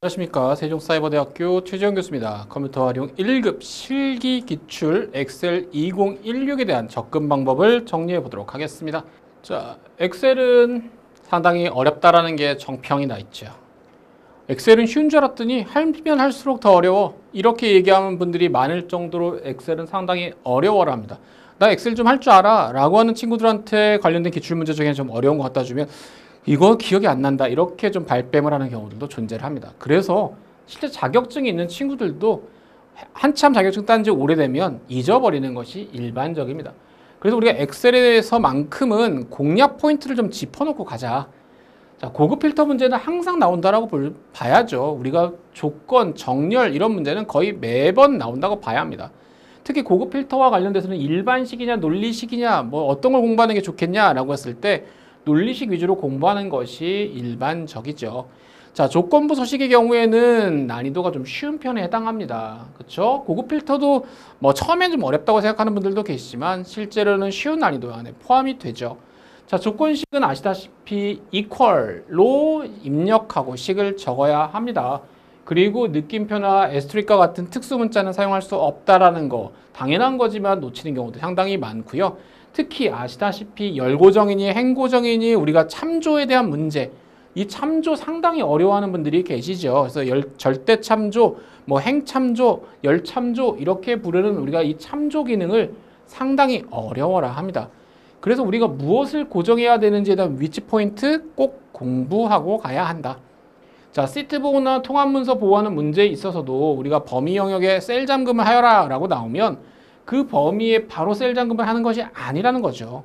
안녕하십니까. 세종사이버대학교 최지영 교수입니다. 컴퓨터 활용 1급 실기 기출 엑셀 2016에 대한 접근 방법을 정리해 보도록 하겠습니다. 자, 엑셀은 상당히 어렵다라는 게 정평이 나 있죠. 엑셀은 쉬운 줄 알았더니 하면 할수록 더 어려워. 이렇게 얘기하는 분들이 많을 정도로 엑셀은 상당히 어려워라 합니다. 나 엑셀 좀 할 줄 알아 라고 하는 친구들한테 관련된 기출문제 중에 좀 어려운 거 갖다 주면 이거 기억이 안 난다 이렇게 좀 발뺌을 하는 경우들도 존재를 합니다. 그래서 실제 자격증이 있는 친구들도 한참 자격증 딴 지 오래되면 잊어버리는 것이 일반적입니다. 그래서 우리가 엑셀에서만큼은 공략 포인트를 좀 짚어놓고 가자. 자, 고급 필터 문제는 항상 나온다라고 봐야죠. 우리가 조건, 정렬 이런 문제는 거의 매번 나온다고 봐야 합니다. 특히 고급 필터와 관련돼서는 일반식이냐 논리식이냐 뭐 어떤 걸 공부하는 게 좋겠냐라고 했을 때 논리식 위주로 공부하는 것이 일반적이죠. 자, 조건부 서식의 경우에는 난이도가 좀 쉬운 편에 해당합니다. 그렇죠? 고급 필터도 뭐 처음엔 좀 어렵다고 생각하는 분들도 계시지만 실제로는 쉬운 난이도 안에 포함이 되죠. 자, 조건식은 아시다시피 equal로 입력하고 식을 적어야 합니다. 그리고 느낌표나 에스트릭과 같은 특수 문자는 사용할 수 없다라는 거 당연한 거지만 놓치는 경우도 상당히 많고요. 특히 아시다시피 열고정이니 행고정이니 우리가 참조에 대한 문제, 이 참조 상당히 어려워하는 분들이 계시죠. 그래서 절대 참조, 뭐 행참조, 열참조 이렇게 부르는 우리가 이 참조 기능을 상당히 어려워라 합니다. 그래서 우리가 무엇을 고정해야 되는지에 대한 위치 포인트 꼭 공부하고 가야 한다. 자, 시트 보호나 통합 문서 보호하는 문제에 있어서도 우리가 범위 영역에 셀 잠금을 하여라 라고 나오면 그 범위에 바로 셀 잠금을 하는 것이 아니라는 거죠.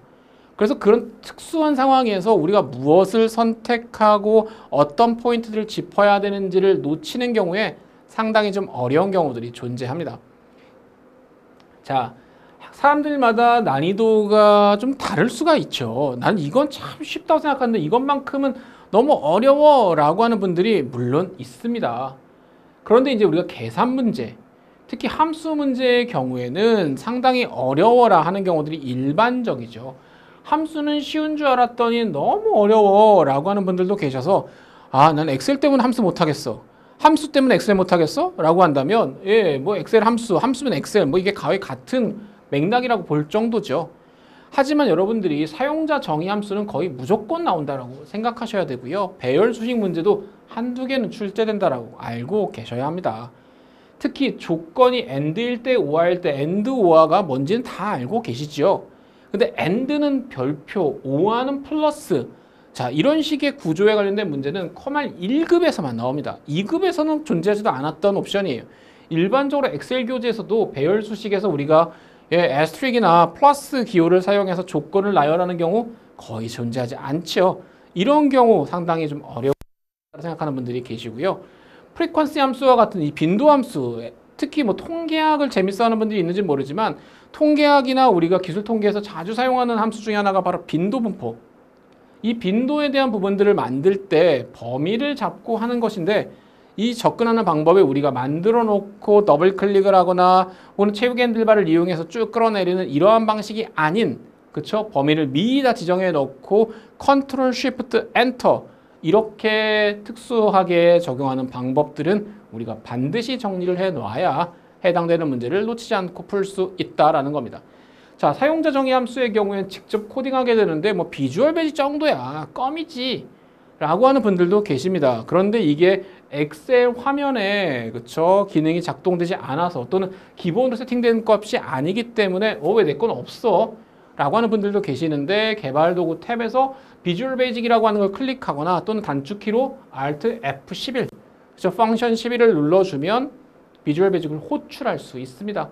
그래서 그런 특수한 상황에서 우리가 무엇을 선택하고 어떤 포인트들을 짚어야 되는지를 놓치는 경우에 상당히 좀 어려운 경우들이 존재합니다. 자, 사람들마다 난이도가 좀 다를 수가 있죠. 난 이건 참 쉽다고 생각하는데 이것만큼은 너무 어려워 라고 하는 분들이 물론 있습니다. 그런데 이제 우리가 계산 문제, 특히 함수 문제의 경우에는 상당히 어려워라 하는 경우들이 일반적이죠. 함수는 쉬운 줄 알았더니 너무 어려워 라고 하는 분들도 계셔서 아, 난 엑셀 때문에 함수 못하겠어. 함수 때문에 엑셀 못하겠어? 라고 한다면 예, 뭐 엑셀 함수면 엑셀 뭐 이게 거의 같은 맥락이라고 볼 정도죠. 하지만 여러분들이 사용자 정의 함수는 거의 무조건 나온다라고 생각하셔야 되고요. 배열 수식 문제도 한두 개는 출제된다라고 알고 계셔야 합니다. 특히 조건이 AND일 때, OR일 때 AND, OR가 뭔지는 다 알고 계시죠. 근데 AND는 별표, OR는 플러스. 자, 이런 식의 구조에 관련된 문제는 커말 1급에서만 나옵니다. 2급에서는 존재하지도 않았던 옵션이에요. 일반적으로 엑셀 교재에서도 배열 수식에서 우리가 에스트릭이나 플러스 기호를 사용해서 조건을 나열하는 경우 거의 존재하지 않죠. 이런 경우 상당히 좀 어려운 생각하는 분들이 계시고요. 프리퀀시 함수와 같은 이 빈도 함수, 특히 뭐 통계학을 재밌어하는 분들이 있는지 모르지만 통계학이나 우리가 기술 통계에서 자주 사용하는 함수 중에 하나가 바로 빈도 분포. 이 빈도에 대한 부분들을 만들 때 범위를 잡고 하는 것인데 이 접근하는 방법에 우리가 만들어 놓고 더블 클릭을 하거나 혹은 채우기 핸들바를 이용해서 쭉 끌어내리는 이러한 방식이 아닌 그쵸? 범위를 미리 다 지정해 놓고 컨트롤 쉬프트 엔터 이렇게 특수하게 적용하는 방법들은 우리가 반드시 정리를 해 놔야 해당되는 문제를 놓치지 않고 풀 수 있다라는 겁니다. 자, 사용자 정의 함수의 경우에는 직접 코딩하게 되는데 뭐 비주얼 베이직 정도야 껌이지 라고 하는 분들도 계십니다. 그런데 이게 엑셀 화면에 그쵸 기능이 작동되지 않아서 또는 기본으로 세팅된 값이 아니기 때문에 왜 내 건 없어? 라고 하는 분들도 계시는데 개발 도구 탭에서 비주얼 베이직이라고 하는 걸 클릭하거나 또는 단축키로 Alt F11 그쵸 펑션 11을 눌러주면 비주얼 베이직을 호출할 수 있습니다.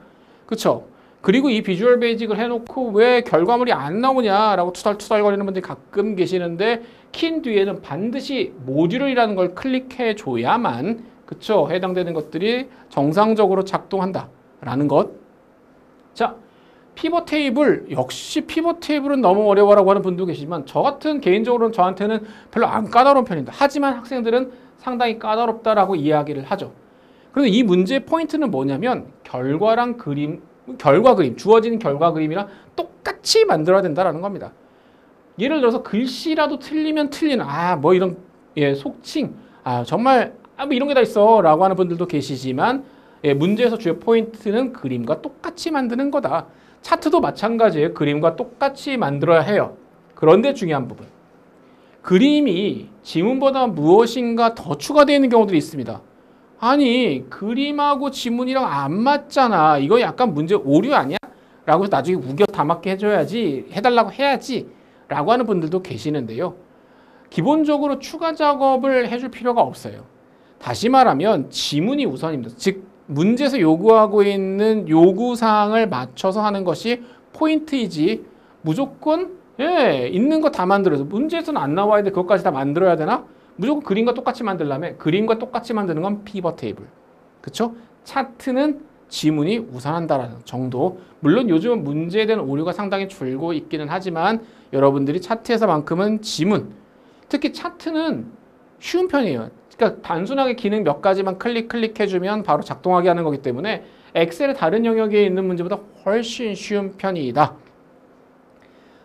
그쵸? 그리고 이 비주얼 베이직을 해놓고 왜 결과물이 안 나오냐라고 투덜투덜거리는 분들이 가끔 계시는데 킨 뒤에는 반드시 모듈이라는 걸 클릭해 줘야만 그쵸 해당되는 것들이 정상적으로 작동한다라는 것. 자, 피벗 테이블 역시 피벗 테이블은 너무 어려워라고 하는 분도 계시지만 저 같은 개인적으로는 저한테는 별로 안 까다로운 편입니다. 하지만 학생들은 상당히 까다롭다라고 이야기를 하죠. 그런데 이 문제의 포인트는 뭐냐면 결과 그림, 주어진 결과 그림이랑 똑같이 만들어야 된다는 겁니다. 예를 들어서 글씨라도 틀리면 틀린 뭐 이런 속칭 정말 뭐 이런 게 다 있어 라고 하는 분들도 계시지만 문제에서 주요 포인트는 그림과 똑같이 만드는 거다. 차트도 마찬가지예요. 그림과 똑같이 만들어야 해요. 그런데 중요한 부분. 그림이 지문보다 무엇인가 더 추가되어 있는 경우들이 있습니다. 아니 그림하고 지문이랑 안 맞잖아. 이거 약간 문제 오류 아니야? 라고 해서 나중에 우겨 다 맞게 해달라고 해야지 라고 하는 분들도 계시는데요. 기본적으로 추가 작업을 해줄 필요가 없어요. 다시 말하면 지문이 우선입니다. 즉 문제에서 요구하고 있는 요구사항을 맞춰서 하는 것이 포인트이지 무조건 있는 거 다 만들어서 문제에서는 안 나와야 돼. 그것까지 다 만들어야 되나? 무조건 그림과 똑같이 만들려면 그림과 똑같이 만드는 건 피벗 테이블. 그쵸? 차트는 지문이 우선한다라는 정도. 물론 요즘은 문제에 대한 오류가 상당히 줄고 있기는 하지만 여러분들이 차트에서만큼은 지문, 특히 차트는 쉬운 편이에요. 그러니까 단순하게 기능 몇 가지만 클릭해주면 바로 작동하게 하는 거기 때문에 엑셀의 다른 영역에 있는 문제보다 훨씬 쉬운 편이다.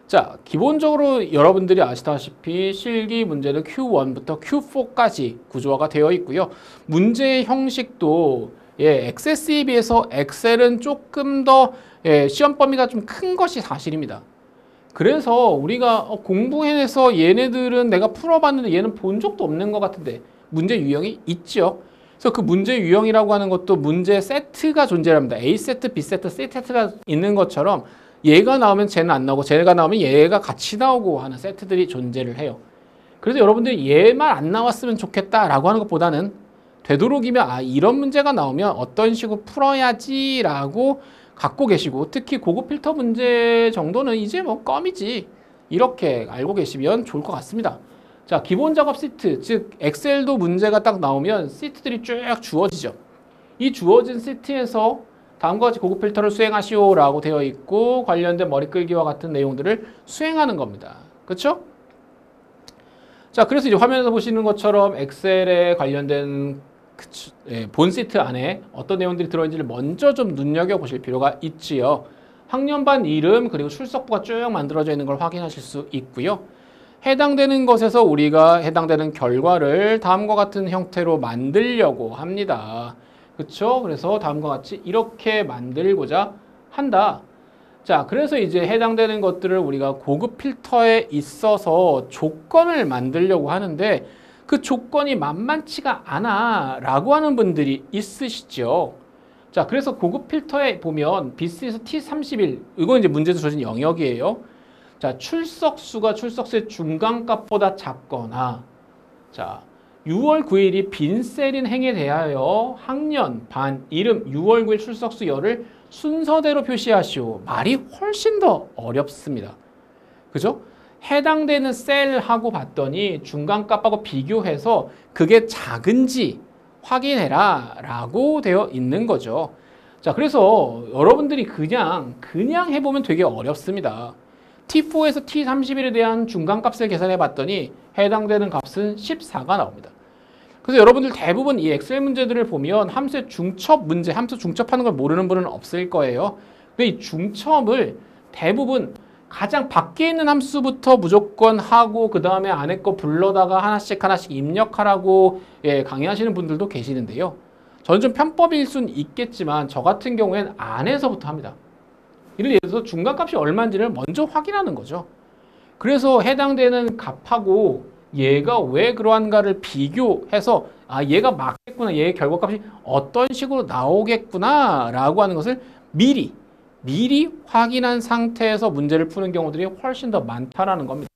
자, 기본적으로 여러분들이 아시다시피 실기 문제는 Q1부터 Q4까지 구조화가 되어 있고요. 문제의 형식도 엑세스에 비해서 엑셀은 조금 더 시험 범위가 좀 큰 것이 사실입니다. 그래서 우리가 공부해내서 얘네들은 내가 풀어봤는데 얘는 본 적도 없는 것 같은데 문제 유형이 있죠. 그래서 그 문제 유형이라고 하는 것도 문제 세트가 존재합니다. A 세트, B 세트, C 세트가 있는 것처럼 얘가 나오면 쟤는 안 나오고 쟤가 나오면 얘가 같이 나오고 하는 세트들이 존재를 해요. 그래서 여러분들이 얘만 안 나왔으면 좋겠다라고 하는 것보다는 되도록이면 이런 문제가 나오면 어떤 식으로 풀어야지 라고 갖고 계시고 특히 고급 필터 문제 정도는 이제 뭐 껌이지 이렇게 알고 계시면 좋을 것 같습니다. 자, 기본 작업 시트, 즉 엑셀도 문제가 딱 나오면 시트들이 쭉 주어지죠. 이 주어진 시트에서 다음과 같이 고급 필터를 수행하시오 라고 되어 있고 관련된 머리 끌기와 같은 내용들을 수행하는 겁니다. 그렇죠? 자, 그래서 이제 화면에서 보시는 것처럼 엑셀에 관련된 본 시트 안에 어떤 내용들이 들어있는지를 먼저 좀 눈여겨보실 필요가 있지요. 학년반 이름 그리고 출석부가 쭉 만들어져 있는 걸 확인하실 수 있고요. 해당되는 것에서 우리가 해당되는 결과를 다음과 같은 형태로 만들려고 합니다. 그렇죠? 그래서 다음과 같이 이렇게 만들고자 한다. 자, 그래서 이제 해당되는 것들을 우리가 고급 필터에 있어서 조건을 만들려고 하는데 그 조건이 만만치가 않아 라고 하는 분들이 있으시죠. 자, 그래서 고급 필터에 보면 BC에서 T31 이건 이제 문제에서 주어진 영역이에요. 자, 출석수가 출석수의 중간값보다 작거나 자 6월 9일이 빈 셀인 행에 대하여 학년, 반, 이름, 6월 9일 출석수 열을 순서대로 표시하시오. 말이 훨씬 더 어렵습니다. 그죠? 해당되는 셀하고 봤더니 중간값하고 비교해서 그게 작은지 확인해라 라고 되어 있는 거죠. 자, 그래서 여러분들이 그냥 해보면 되게 어렵습니다. T4에서 T31에 대한 중간값을 계산해 봤더니 해당되는 값은 14가 나옵니다. 그래서 여러분들 대부분 이 엑셀 문제들을 보면 함수의 중첩 문제, 함수 중첩하는 걸 모르는 분은 없을 거예요. 근데 이 중첩을 대부분 가장 밖에 있는 함수부터 무조건 하고 그 다음에 안에 거 불러다가 하나씩 입력하라고 강의하시는 분들도 계시는데요. 저는 좀 편법일 수는 있겠지만 저 같은 경우에는 안에서부터 합니다. 예를 들어서 중간값이 얼마인지를 먼저 확인하는 거죠. 그래서 해당되는 값하고 얘가 왜 그러한가를 비교해서 얘가 맞겠구나, 얘의 결과값이 어떤 식으로 나오겠구나 라고 하는 것을 미리 확인한 상태에서 문제를 푸는 경우들이 훨씬 더 많다라는 겁니다.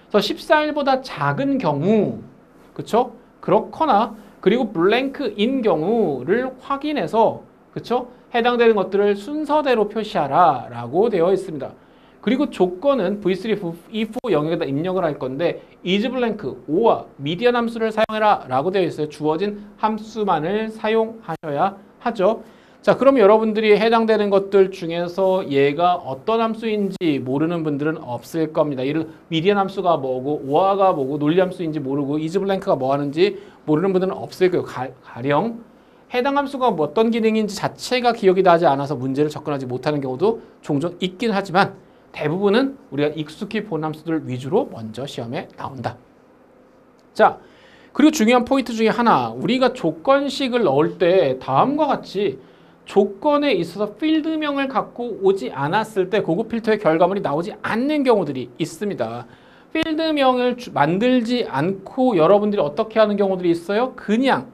그래서 14일보다 작은 경우, 그쵸? 그렇거나 그리고 블랭크인 경우를 확인해서, 그쵸? 해당되는 것들을 순서대로 표시하라 라고 되어 있습니다. 그리고 조건은 V3, E4 영역에다 입력을 할 건데 isBlank, 오와 미디안 함수를 사용해라 라고 되어 있어요. 주어진 함수만을 사용하셔야 하죠. 자, 그럼 여러분들이 해당되는 것들 중에서 얘가 어떤 함수인지 모르는 분들은 없을 겁니다. 이를 미디안 함수가 뭐고 오아가 뭐고 논리 함수인지 모르고 isBlank가 뭐 하는지 모르는 분들은 없을 거예요. 가령 해당 함수가 뭐 어떤 기능인지 자체가 기억이 나지 않아서 문제를 접근하지 못하는 경우도 종종 있긴 하지만 대부분은 우리가 익숙히 본 함수들 위주로 먼저 시험에 나온다. 자, 그리고 중요한 포인트 중에 하나, 우리가 조건식을 넣을 때 다음과 같이 조건에 있어서 필드명을 갖고 오지 않았을 때 고급 필터의 결과물이 나오지 않는 경우들이 있습니다. 필드명을 만들지 않고 여러분들이 어떻게 하는 경우들이 있어요? 그냥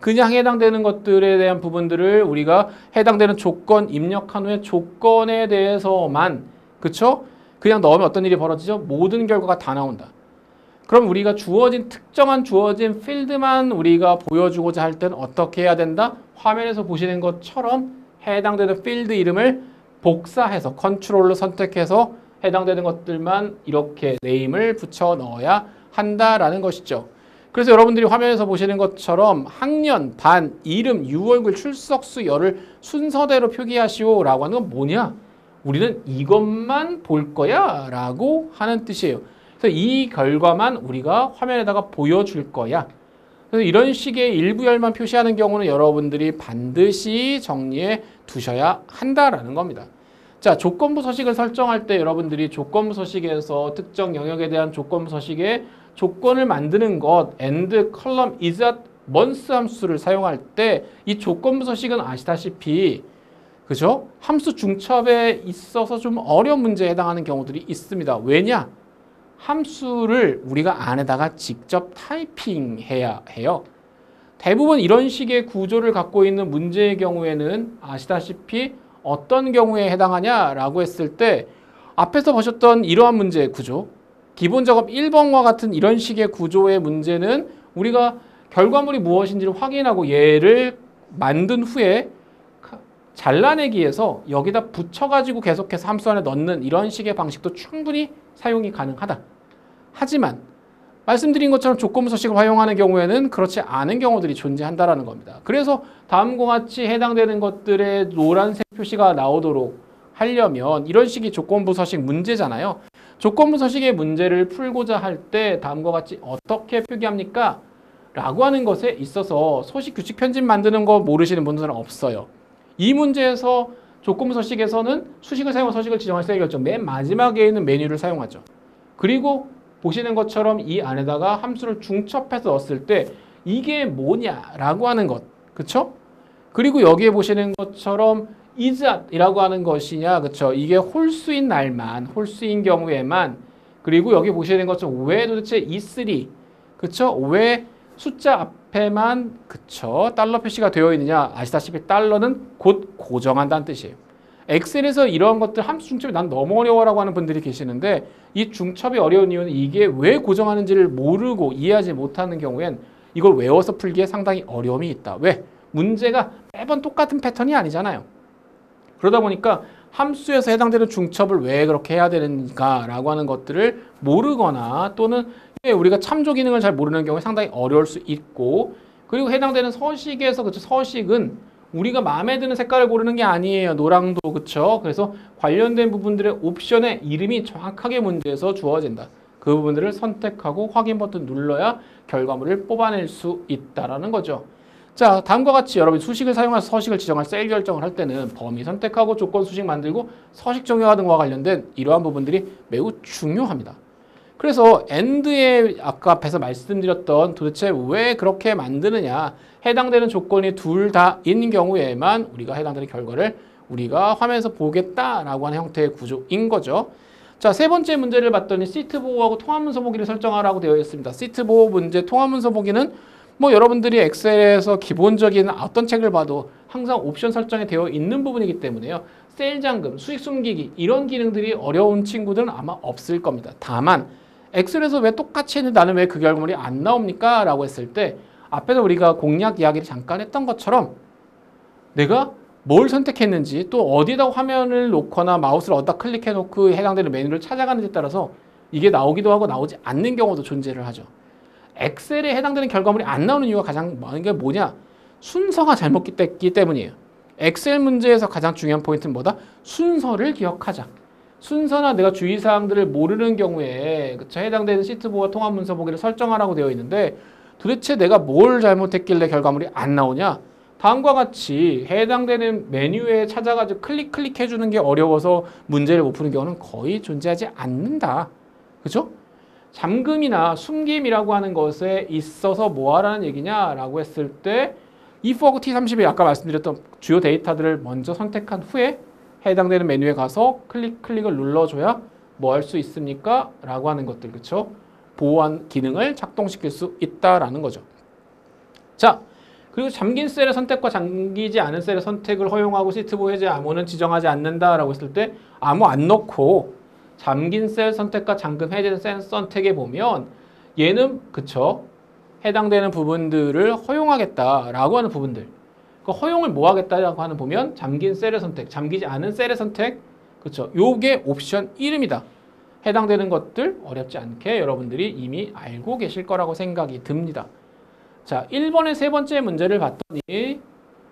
해당되는 것들에 대한 부분들을 우리가 해당되는 조건 입력한 후에 조건에 대해서만, 그쵸? 그냥 넣으면 어떤 일이 벌어지죠? 모든 결과가 다 나온다. 그럼 우리가 특정한 주어진 필드만 우리가 보여주고자 할 때는 어떻게 해야 된다? 화면에서 보시는 것처럼 해당되는 필드 이름을 복사해서 컨트롤로 선택해서 해당되는 것들만 이렇게 네임을 붙여 넣어야 한다라는 것이죠. 그래서 여러분들이 화면에서 보시는 것처럼 학년, 반, 이름, 유월글, 출석수, 열을 순서대로 표기하시오 라고 하는 건 뭐냐? 우리는 이것만 볼 거야 라고 하는 뜻이에요. 그래서 이 결과만 우리가 화면에다가 보여줄 거야. 그래서 이런 식의 일부열만 표시하는 경우는 여러분들이 반드시 정리해 두셔야 한다라는 겁니다. 자, 조건부 서식을 설정할 때 여러분들이 조건부 서식에서 특정 영역에 대한 조건부 서식에 조건을 만드는 것 and column is at months 함수를 사용할 때 이 조건부 서식은 아시다시피 그죠? 함수 중첩에 있어서 좀 어려운 문제에 해당하는 경우들이 있습니다. 왜냐? 함수를 우리가 안에다가 직접 타이핑해야 해요. 대부분 이런 식의 구조를 갖고 있는 문제의 경우에는 아시다시피 어떤 경우에 해당하냐라고 했을 때 앞에서 보셨던 이러한 문제의 구조, 기본 작업 1번과 같은 이런 식의 구조의 문제는 우리가 결과물이 무엇인지를 확인하고 얘를 만든 후에 잘라내기에서 여기다 붙여가지고 계속해서 함수 안에 넣는 이런 식의 방식도 충분히 사용이 가능하다. 하지만 말씀드린 것처럼 조건부 서식을 활용하는 경우에는 그렇지 않은 경우들이 존재한다는 겁니다. 그래서 다음과 같이 해당되는 것들의 노란색 표시가 나오도록 하려면 이런 식의 조건부 서식 문제잖아요. 조건부 서식의 문제를 풀고자 할 때 다음과 같이 어떻게 표기합니까? 라고 하는 것에 있어서 소식 규칙 편집 만드는 거 모르시는 분들은 없어요. 이 문제에서 조건부 서식에서는 수식을 사용한 서식을 지정할 세 결정 맨 마지막에 있는 메뉴를 사용하죠. 그리고 보시는 것처럼 이 안에다가 함수를 중첩해서 넣었을 때 이게 뭐냐라고 하는 것, 그쵸? 그리고 여기에 보시는 것처럼 is at이라고 하는 것이냐, 그쵸? 이게 홀수인 날만, 홀수인 경우에만, 그리고 여기 보시는 것처럼 왜 도대체 is3, 그쵸? 왜 숫자 앞에만, 그쵸? 달러 표시가 되어 있느냐? 아시다시피 달러는 곧 고정한다는 뜻이에요. 엑셀에서 이런 것들 함수 중첩이 난 너무 어려워라고 하는 분들이 계시는데 이 중첩이 어려운 이유는 이게 왜 고정하는지를 모르고 이해하지 못하는 경우엔 이걸 외워서 풀기에 상당히 어려움이 있다. 왜? 문제가 매번 똑같은 패턴이 아니잖아요. 그러다 보니까 함수에서 해당되는 중첩을 왜 그렇게 해야 되는가라고 하는 것들을 모르거나 또는 우리가 참조 기능을 잘 모르는 경우에 상당히 어려울 수 있고, 그리고 해당되는 서식에서 그쵸? 서식은 우리가 마음에 드는 색깔을 고르는 게 아니에요. 노랑도 그쵸? 그래서 관련된 부분들의 옵션에 이름이 정확하게 문제에서 주어진다. 그 부분들을 선택하고 확인 버튼 눌러야 결과물을 뽑아낼 수 있다라는 거죠. 자, 다음과 같이 여러분 수식을 사용해서 서식을 지정할 셀 결정을 할 때는 범위 선택하고 조건 수식 만들고 서식 정의화 등과 관련된 이러한 부분들이 매우 중요합니다. 그래서 AND에 아까 앞에서 말씀드렸던 도대체 왜 그렇게 만드느냐, 해당되는 조건이 둘 다인 경우에만 우리가 해당되는 결과를 우리가 화면에서 보겠다라고 하는 형태의 구조인 거죠. 자, 세 번째 문제를 봤더니 시트 보호하고 통합문서 보기를 설정하라고 되어 있습니다. 시트 보호 문제, 통합문서 보기는 뭐 여러분들이 엑셀에서 기본적인 어떤 책을 봐도 항상 옵션 설정이 되어 있는 부분이기 때문에요. 셀 잠금, 수식 숨기기 이런 기능들이 어려운 친구들은 아마 없을 겁니다. 다만 엑셀에서 왜 똑같이 했는데 나는 왜 그 결과물이 안 나옵니까? 라고 했을 때 앞에서 우리가 공략 이야기를 잠깐 했던 것처럼 내가 뭘 선택했는지 또 어디다 화면을 놓거나 마우스를 어디다 클릭해 놓고 해당되는 메뉴를 찾아가는지에 따라서 이게 나오기도 하고 나오지 않는 경우도 존재를 하죠. 엑셀에 해당되는 결과물이 안 나오는 이유가 가장 많은 게 뭐냐? 순서가 잘못됐기 때문이에요. 엑셀 문제에서 가장 중요한 포인트는 뭐다? 순서를 기억하자. 순서나 내가 주의사항들을 모르는 경우에 그쵸? 해당되는 시트 보호 통합 문서 보기를 설정하라고 되어 있는데 도대체 내가 뭘 잘못했길래 결과물이 안 나오냐? 다음과 같이 해당되는 메뉴에 찾아가지고 클릭해주는 게 어려워서 문제를 못 푸는 경우는 거의 존재하지 않는다. 그죠? 잠금이나 숨김이라고 하는 것에 있어서 뭐 하라는 얘기냐라고 했을 때 if하고 t30이 아까 말씀드렸던 주요 데이터들을 먼저 선택한 후에 해당되는 메뉴에 가서 클릭을 눌러줘야 뭐 할 수 있습니까? 라고 하는 것들, 그쵸? 보호한 기능을 작동시킬 수 있다라는 거죠. 자, 그리고 잠긴 셀의 선택과 잠기지 않은 셀의 선택을 허용하고 시트보호 해제 암호는 지정하지 않는다라고 했을 때 암호 안 넣고 잠긴 셀 선택과 잠금 해제 셀 선택에 보면 얘는 그쵸? 해당되는 부분들을 허용하겠다라고 하는 부분들. 그 허용을 뭐 하겠다라고 하는 보면 잠긴 셀의 선택, 잠기지 않은 셀의 선택, 그쵸? 요게 옵션 이름이다. 해당되는 것들 어렵지 않게 여러분들이 이미 알고 계실 거라고 생각이 듭니다. 자, 1번의 세 번째 문제를 봤더니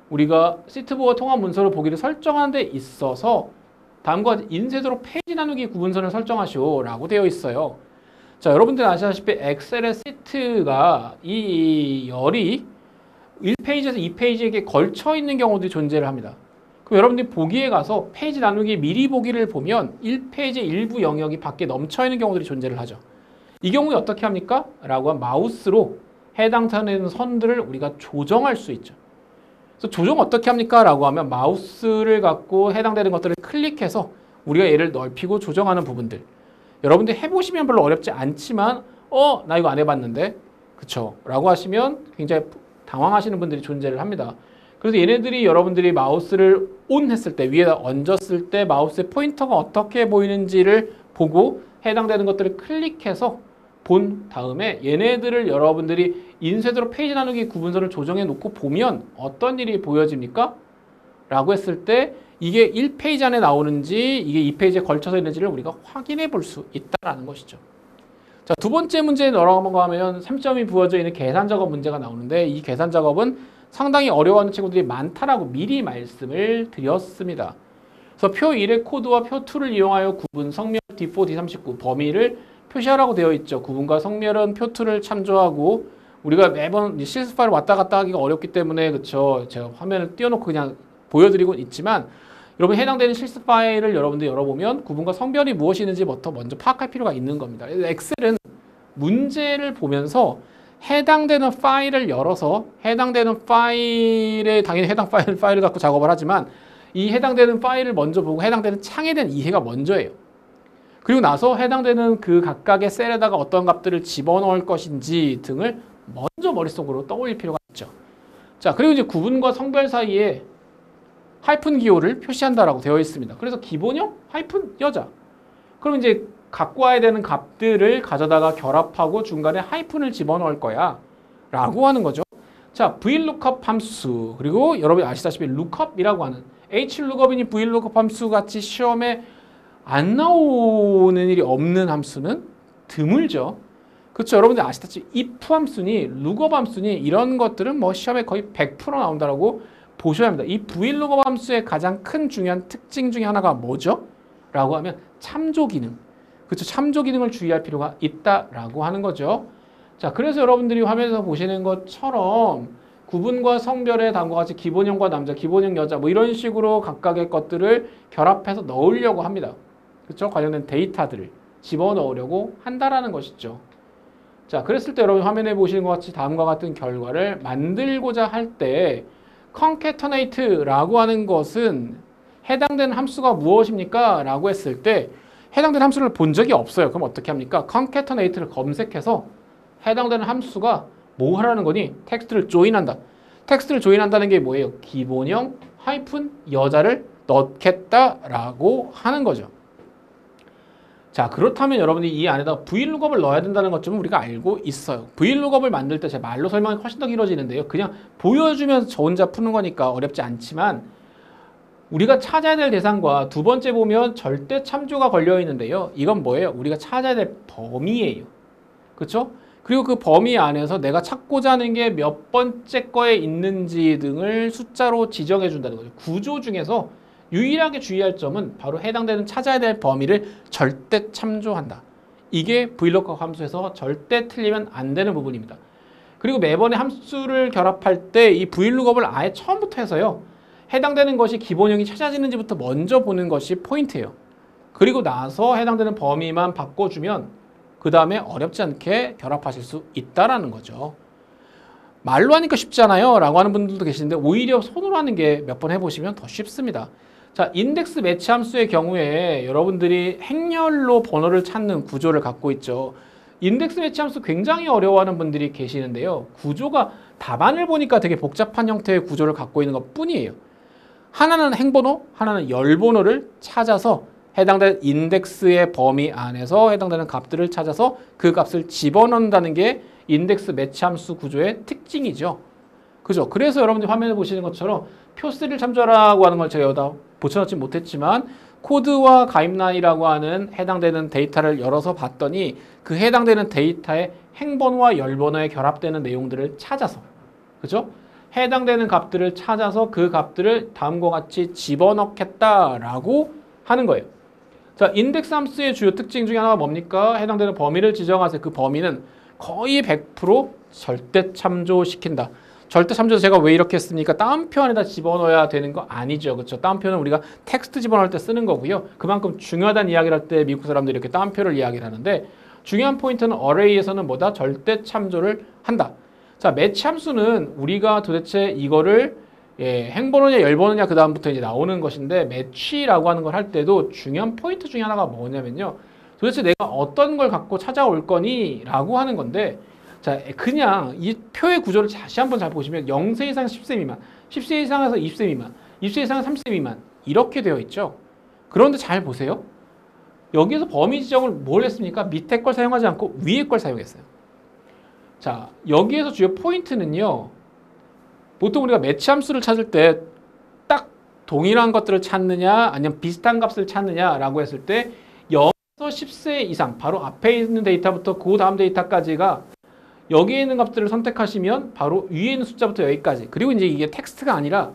우리가 시트보호 통합 문서로 보기를 설정하는 데 있어서 다음과 같이 인쇄도로 페이지 나누기 구분선을 설정하시오 라고 되어 있어요. 자, 여러분들 아시다시피 엑셀의 시트가 이 열이 1페이지에서 2페이지에게 걸쳐 있는 경우들이 존재를 합니다. 그럼 여러분들이 보기에 가서 페이지 나누기 미리 보기를 보면 1페이지 일부 영역이 밖에 넘쳐 있는 경우들이 존재를 하죠. 이 경우에 어떻게 합니까? 라고 하면 마우스로 해당되는 선들을 우리가 조정할 수 있죠. 그래서 조정 어떻게 합니까? 라고 하면 마우스를 갖고 해당되는 것들을 클릭해서 우리가 얘를 넓히고 조정하는 부분들. 여러분들이 해보시면 별로 어렵지 않지만 나 이거 안 해봤는데 그쵸? 라고 하시면 굉장히 당황하시는 분들이 존재를 합니다. 그래서 얘네들이 여러분들이 마우스를 온 했을 때 위에다 얹었을 때 마우스의 포인터가 어떻게 보이는지를 보고 해당되는 것들을 클릭해서 본 다음에 얘네들을 여러분들이 인쇄도로 페이지 나누기 구분선을 조정해 놓고 보면 어떤 일이 보여집니까? 라고 했을 때 이게 1페이지 안에 나오는지 이게 2페이지에 걸쳐서 있는지를 우리가 확인해 볼 수 있다는 것이죠. 자, 두 번째 문제에 넘어가면 3점이 부여져 있는 계산 작업 문제가 나오는데 이 계산 작업은 상당히 어려워하는 친구들이 많다라고 미리 말씀을 드렸습니다. 그래서 표 1의 코드와 표 2를 이용하여 구분, 성멸, D4, D39 범위를 표시하라고 되어 있죠. 구분과 성멸은 표 2를 참조하고 우리가 매번 실습 파일 왔다 갔다 하기가 어렵기 때문에 그쵸. 제가 화면을 띄워놓고 그냥 보여드리고 있지만 여러분 해당되는 실습 파일을 여러분들 열어보면 구분과 성별이 무엇이 있는지부터 먼저 파악할 필요가 있는 겁니다. 엑셀은 문제를 보면서 해당되는 파일을 열어서 해당되는 파일에 당연히 해당 파일을 갖고 작업을 하지만 이 해당되는 파일을 먼저 보고 해당되는 창에 대한 이해가 먼저예요. 그리고 나서 해당되는 그 각각의 셀에다가 어떤 값들을 집어넣을 것인지 등을 먼저 머릿속으로 떠올릴 필요가 있죠. 자, 그리고 이제 구분과 성별 사이에 하이픈 기호를 표시한다라고 되어 있습니다. 그래서 기본형 하이픈 여자. 그럼 이제 갖고 와야 되는 값들을 가져다가 결합하고 중간에 하이픈을 집어넣을 거야 라고 하는 거죠. 자, VLOOKUP 함수 그리고 여러분이 아시다시피 lookup이라고 하는 HLOOKUP이니 VLOOKUP 함수 같이 시험에 안 나오는 일이 없는 함수는 드물죠. 그렇죠. 여러분들 아시다시피 if 함수니 lookup 함수니 이런 것들은 뭐 시험에 거의 100% 나온다라고 보셔야 합니다. 이 VLOOKUP 함수의 가장 큰 중요한 특징 중에 하나가 뭐죠? 라고 하면 참조 기능. 그렇죠. 참조 기능을 주의할 필요가 있다라고 하는 거죠. 자, 그래서 여러분들이 화면에서 보시는 것처럼 구분과 성별의 다음과 같이 기본형과 남자, 기본형 여자 뭐 이런 식으로 각각의 것들을 결합해서 넣으려고 합니다. 그렇죠? 관련된 데이터들을 집어넣으려고 한다라는 것이죠. 자, 그랬을 때 여러분 화면에 보시는 것 같이 다음과 같은 결과를 만들고자 할 때 concatenate라고 하는 것은 해당되는 함수가 무엇입니까? 라고 했을 때 해당되는 함수를 본 적이 없어요. 그럼 어떻게 합니까? concatenate를 검색해서 해당되는 함수가 뭐 하라는 거니? 텍스트를 조인한다. 텍스트를 조인한다는 게 뭐예요? 기본형 하이픈 여자를 넣겠다라고 하는 거죠. 자, 그렇다면 여러분이 이 안에다 VLOOKUP을 넣어야 된다는 것쯤은 우리가 알고 있어요. VLOOKUP을 만들 때 제 말로 설명이 훨씬 더 길어지는데요. 그냥 보여주면서 저 혼자 푸는 거니까 어렵지 않지만 우리가 찾아야 될 대상과 두 번째 보면 절대 참조가 걸려 있는데요. 이건 뭐예요? 우리가 찾아야 될 범위예요. 그렇죠? 그리고 그 범위 안에서 내가 찾고자 하는 게 몇 번째 거에 있는지 등을 숫자로 지정해 준다는 거죠. 구조 중에서 유일하게 주의할 점은 바로 해당되는 찾아야 될 범위를 절대 참조한다. 이게 VLOOKUP 함수에서 절대 틀리면 안 되는 부분입니다. 그리고 매번에 함수를 결합할 때 이 VLOOKUP을 아예 처음부터 해서요. 해당되는 것이 기본형이 찾아지는지부터 먼저 보는 것이 포인트예요. 그리고 나서 해당되는 범위만 바꿔주면 그 다음에 어렵지 않게 결합하실 수 있다라는 거죠. 말로 하니까 쉽잖아요 라고 하는 분들도 계시는데 오히려 손으로 하는 게 몇 번 해보시면 더 쉽습니다. 자, 인덱스 매치 함수의 경우에 여러분들이 행렬로 번호를 찾는 구조를 갖고 있죠. 인덱스 매치 함수 굉장히 어려워하는 분들이 계시는데요. 구조가 답안을 보니까 되게 복잡한 형태의 구조를 갖고 있는 것 뿐이에요. 하나는 행번호, 하나는 열번호를 찾아서 해당되는 인덱스의 범위 안에서 해당되는 값들을 찾아서 그 값을 집어넣는다는 게 인덱스 매치 함수 구조의 특징이죠. 그죠? 그래서 여러분들이 화면에 보시는 것처럼 표3를 참조하라고 하는 걸 제가 여기다 붙여넣지 못했지만 코드와 가입란이라고 하는 해당되는 데이터를 열어서 봤더니 그 해당되는 데이터의 행번호와 열번호에 결합되는 내용들을 찾아서 그죠? 해당되는 값들을 찾아서 그 값들을 다음과 같이 집어넣겠다라고 하는 거예요. 자, 인덱스 함수의 주요 특징 중에 하나가 뭡니까? 해당되는 범위를 지정하세요. 그 범위는 거의 100% 절대 참조시킨다. 절대 참조에서 제가 왜 이렇게 했습니까? 다운표 안에다 집어넣어야 되는 거 아니죠. 그렇죠? 다운표는 우리가 텍스트 집어넣을 때 쓰는 거고요. 그만큼 중요하다는 이야기를 할 때 미국 사람들이 이렇게 다운표를 이야기를 하는데 중요한 포인트는 어레이에서는 뭐다? 절대 참조를 한다. 자, 매치 함수는 우리가 도대체 이거를 행번호냐 열번호냐 그 다음부터 이제 나오는 것인데 매치라고 하는 걸 할 때도 중요한 포인트 중에 하나가 뭐냐면요. 도대체 내가 어떤 걸 갖고 찾아올 거니? 라고 하는 건데 자, 그냥 이 표의 구조를 다시 한번 잘 보시면 0세 이상 10세 미만, 10세 이상에서 20세 미만, 20세 이상은 30세 미만 이렇게 되어 있죠. 그런데 잘 보세요. 여기에서 범위 지정을 뭘 했습니까? 밑에 걸 사용하지 않고 위에 걸 사용했어요. 자, 여기에서 주요 포인트는요. 보통 우리가 매치 함수를 찾을 때 딱 동일한 것들을 찾느냐 아니면 비슷한 값을 찾느냐라고 했을 때 0에서 10세 이상 바로 앞에 있는 데이터부터 그 다음 데이터까지가 여기에 있는 값들을 선택하시면 바로 위에 있는 숫자부터 여기까지 그리고 이제 이게 텍스트가 아니라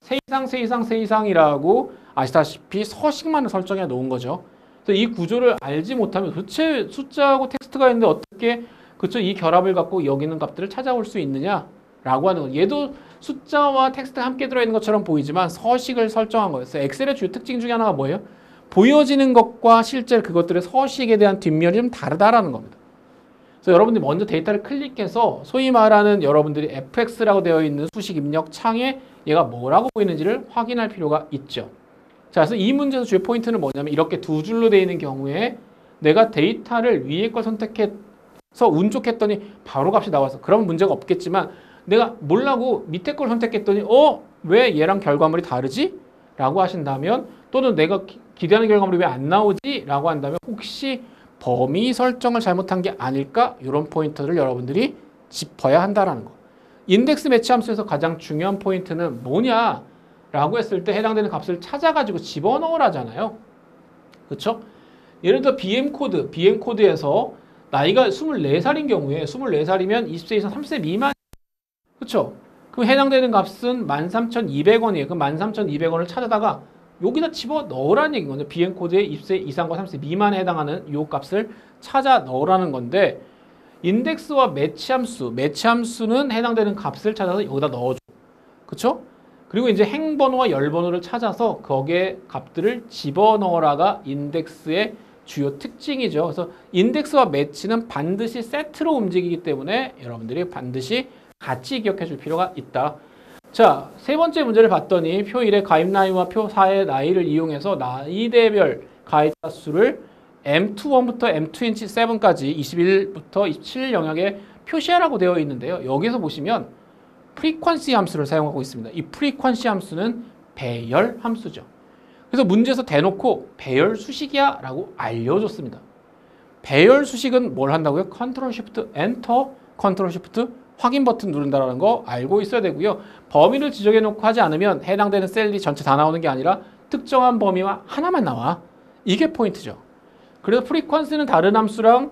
세 이상, 세 이상, 세 이상이라고 아시다시피 서식만을 설정해 놓은 거죠. 그래서 이 구조를 알지 못하면 도대체 숫자하고 텍스트가 있는데 어떻게 그쵸 이 결합을 갖고 여기 있는 값들을 찾아올 수 있느냐라고 하는 거. 얘도 숫자와 텍스트가 함께 들어있는 것처럼 보이지만 서식을 설정한 거예요. 그래서 엑셀의 주요 특징 중에 하나가 뭐예요? 보여지는 것과 실제 그것들의 서식에 대한 뒷면이 좀 다르다라는 겁니다. 그래서 여러분들이 먼저 데이터를 클릭해서 소위 말하는 여러분들이 fx라고 되어 있는 수식 입력 창에 얘가 뭐라고 보이는지를 확인할 필요가 있죠. 자, 그래서 이 문제에서 주요 포인트는 뭐냐면 이렇게 두 줄로 되어 있는 경우에 내가 데이터를 위에 걸 선택해서 운 좋게 했더니 바로 값이 나와서 그러면 문제가 없겠지만 내가 몰라고 밑에 걸 선택했더니 왜 얘랑 결과물이 다르지? 라고 하신다면 또는 내가 기대하는 결과물이 왜 안 나오지? 라고 한다면 혹시 범위 설정을 잘못한 게 아닐까? 이런 포인트를 여러분들이 짚어야 한다는 거. 인덱스 매치 함수에서 가장 중요한 포인트는 뭐냐? 라고 했을 때 해당되는 값을 찾아가지고 집어넣으라잖아요. 그렇죠? 예를 들어 BM코드에서 나이가 24살인 경우에 24살이면 20세 이상 30세 미만 그렇죠? 그럼 해당되는 값은 13,200원이에요. 그럼 13,200원을 찾아다가 여기다 집어 넣으라는 얘기인 건데 BM코드에 20세 이상과 30세 미만에 해당하는 이 값을 찾아 넣으라는 건데 인덱스와 매치 함수는 해당되는 값을 찾아서 여기다 넣어줘. 그렇죠? 그리고 이제 행번호와 열번호를 찾아서 거기에 값들을 집어넣어라가 인덱스의 주요 특징이죠. 그래서 인덱스와 매치는 반드시 세트로 움직이기 때문에 여러분들이 반드시 같이 기억해 줄 필요가 있다. 자, 세 번째 문제를 봤더니 표 1의 가입 나이와 표 4의 나이를 이용해서 나이대별 가입자 수를 M21부터 M27까지 21부터 27 영역에 표시하라고 되어 있는데요. 여기서 보시면 프리퀀시 함수를 사용하고 있습니다. 이 프리퀀시 함수는 배열 함수죠. 그래서 문제에서 대놓고 배열 수식이야 라고 알려줬습니다. 배열 수식은 뭘 한다고요? 컨트롤 쉬프트 엔터, 컨트롤 쉬프트 확인 버튼 누른다는 거 알고 있어야 되고요. 범위를 지정해 놓고 하지 않으면 해당되는 셀이 전체 다 나오는 게 아니라 특정한 범위와 하나만 나와. 이게 포인트죠. 그래서 프리퀀시는 다른 함수랑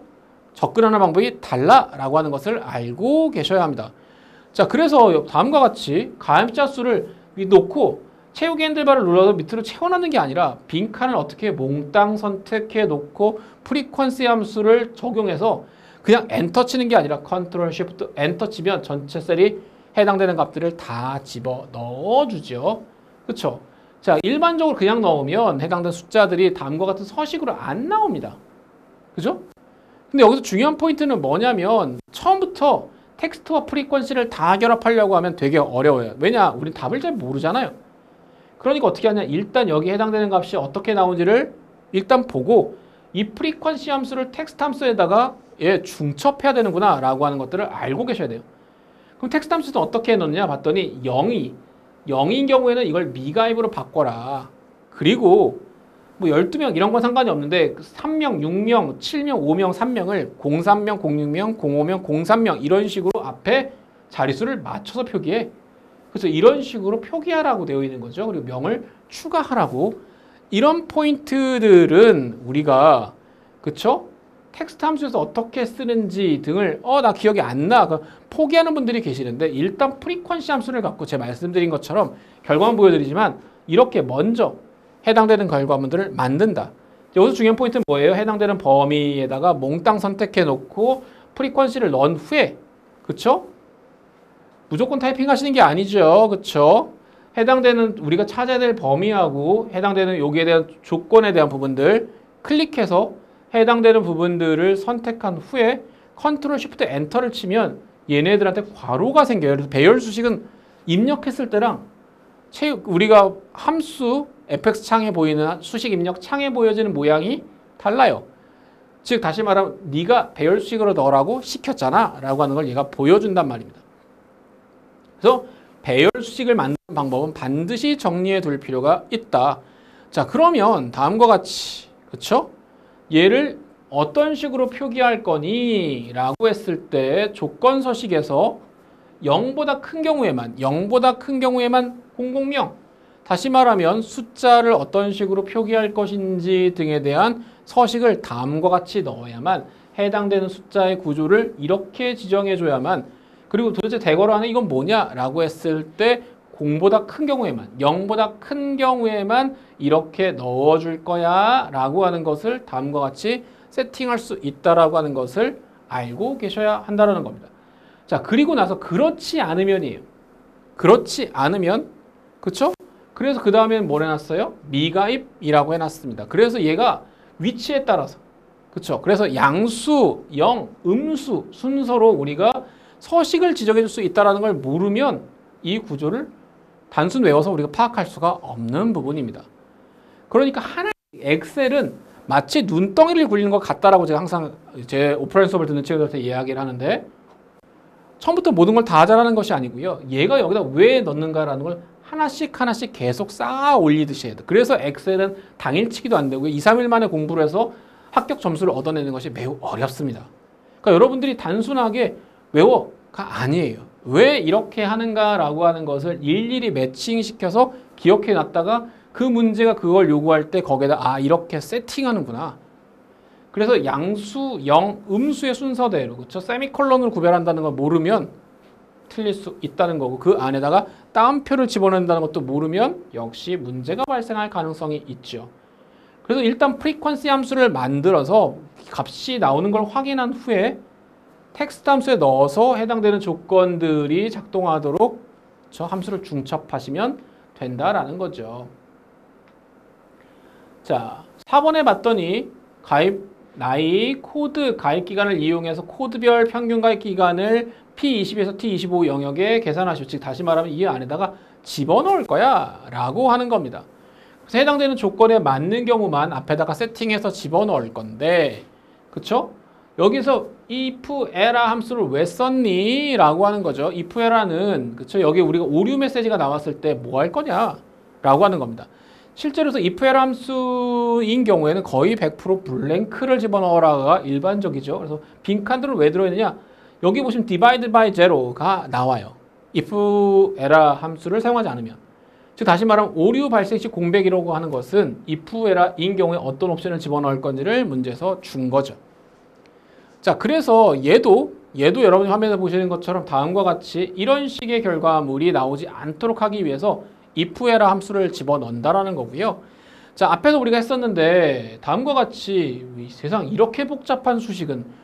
접근하는 방법이 달라라고 하는 것을 알고 계셔야 합니다. 자, 그래서 다음과 같이 가입자 수를 놓고 채우기 핸들바를 눌러서 밑으로 채워넣는 게 아니라 빈칸을 어떻게 몽땅 선택해 놓고 프리퀀시 함수를 적용해서 그냥 엔터 치는 게 아니라 컨트롤 쉬프트 엔터 치면 전체 셀이 해당되는 값들을 다 집어 넣어주죠. 그렇죠? 자, 일반적으로 그냥 넣으면 해당되는 숫자들이 다음과 같은 서식으로 안 나옵니다. 그죠? 근데 여기서 중요한 포인트는 뭐냐면 처음부터 텍스트와 프리퀀시를 다 결합하려고 하면 되게 어려워요. 왜냐? 우린 답을 잘 모르잖아요. 그러니까 어떻게 하냐? 일단 여기에 해당되는 값이 어떻게 나오는지를 일단 보고 이 프리퀀시 함수를 텍스트 함수에다가 중첩해야 되는구나 라고 하는 것들을 알고 계셔야 돼요. 그럼 텍스트 함수는 어떻게 해놓느냐 봤더니 0인 경우에는 이걸 미가입으로 바꿔라. 그리고 뭐 12명 이런 건 상관이 없는데 3명, 6명, 7명, 5명, 3명을 03명, 06명, 05명, 03명 이런 식으로 앞에 자릿수를 맞춰서 표기해. 그래서 이런 식으로 표기하라고 되어 있는 거죠. 그리고 명을 추가하라고. 이런 포인트들은 우리가 그쵸? 텍스트 함수에서 어떻게 쓰는지 등을 나 기억이 안 나. 포기하는 분들이 계시는데 일단 프리퀀시 함수를 갖고 제가 말씀드린 것처럼 결과만 보여드리지만 이렇게 먼저 해당되는 결과물들을 만든다. 여기서 중요한 포인트는 뭐예요? 해당되는 범위에다가 몽땅 선택해 놓고 프리퀀시를 넣은 후에 그쵸? 무조건 타이핑 하시는 게 아니죠. 그쵸? 해당되는 우리가 찾아야 될 범위하고 해당되는 여기에 대한 조건에 대한 부분들 클릭해서 해당되는 부분들을 선택한 후에 컨트롤 쉬프트 엔터를 치면 얘네들한테 괄호가 생겨요. 그래서 배열 수식은 입력했을 때랑 우리가 함수 fx 창에 보이는 수식 입력 창에 보여지는 모양이 달라요. 즉 다시 말하면 네가 배열 수식으로 넣으라고 시켰잖아 라고 하는 걸 얘가 보여준단 말입니다. 그래서 배열 수식을 만드는 방법은 반드시 정리해 둘 필요가 있다. 자, 그러면 다음과 같이 그쵸? 얘를 어떤 식으로 표기할 거니? 라고 했을 때 조건 서식에서 0보다 큰 경우에만 00명 다시 말하면 숫자를 어떤 식으로 표기할 것인지 등에 대한 서식을 다음과 같이 넣어야만 해당되는 숫자의 구조를 이렇게 지정해 줘야만 그리고 도대체 대괄호 안에 이건 뭐냐? 라고 했을 때 0보다 큰 경우에만 0보다 큰 경우에만 이렇게 넣어줄 거야 라고 하는 것을 다음과 같이 세팅할 수 있다라고 하는 것을 알고 계셔야 한다는 겁니다. 자, 그리고 나서 그렇지 않으면이에요. 그렇지 않으면 그쵸? 그래서 그 다음에는 뭘 해놨어요? 미가입이라고 해놨습니다. 그래서 얘가 위치에 따라서 그쵸? 그래서 양수, 영, 음수 순서로 우리가 서식을 지정해 줄 수 있다는 걸 모르면 이 구조를 단순 외워서 우리가 파악할 수가 없는 부분입니다. 그러니까 하나의 엑셀은 마치 눈덩이를 굴리는 것 같다라고 제가 항상 제 오프라인 수업을 듣는 친구들한테 이야기를 하는데 처음부터 모든 걸 다 잘하는 것이 아니고요. 얘가 여기다 왜 넣는가라는 걸 하나씩 계속 쌓아 올리듯이 해야 돼. 그래서 엑셀은 당일치기도 안 되고요. 2, 3일 만에 공부를 해서 합격 점수를 얻어내는 것이 매우 어렵습니다. 그러니까 여러분들이 단순하게 외워가 아니에요. 왜 이렇게 하는가라고 하는 것을 일일이 매칭시켜서 기억해 놨다가 그 문제가 그걸 요구할 때 거기에다 이렇게 세팅하는구나. 그래서 양수, 영, 음수의 순서대로 그렇죠? 세미콜론을 구별한다는 걸 모르면 틀릴 수 있다는 거고 그 안에다가 따옴표를 집어넣는다는 것도 모르면 역시 문제가 발생할 가능성이 있죠. 그래서 일단 프리퀀시 함수를 만들어서 값이 나오는 걸 확인한 후에 텍스트 함수에 넣어서 해당되는 조건들이 작동하도록 저 함수를 중첩하시면 된다라는 거죠. 자, 4번에 봤더니 나이 코드 가입 기간을 이용해서 코드별 평균 가입 기간을 P20에서 T25 영역에 계산하시오. 즉 다시 말하면 이 안에다가 집어넣을 거야 라고 하는 겁니다. 그래서 해당되는 조건에 맞는 경우만 앞에다가 세팅해서 집어넣을 건데 그쵸? 여기서 if error 함수를 왜 썼니? 라고 하는 거죠. if error는 그쵸? 여기 우리가 오류 메시지가 나왔을 때 뭐 할 거냐? 라고 하는 겁니다. 실제로 if error 함수인 경우에는 거의 100% 블랭크를 집어넣어라가 일반적이죠. 그래서 빈칸들은 왜 들어있느냐? 여기 보시면 divide by zero가 나와요. if error 함수를 사용하지 않으면. 즉 다시 말하면 오류 발생 시 공백이라고 하는 것은 if error인 경우에 어떤 옵션을 집어넣을 건지를 문제에서 준 거죠. 자, 그래서 얘도 여러분이 화면에 보시는 것처럼 다음과 같이 이런 식의 결과물이 나오지 않도록 하기 위해서 if error 함수를 집어넣는다라는 거고요. 자, 앞에서 우리가 했었는데 다음과 같이 세상 이렇게 복잡한 수식은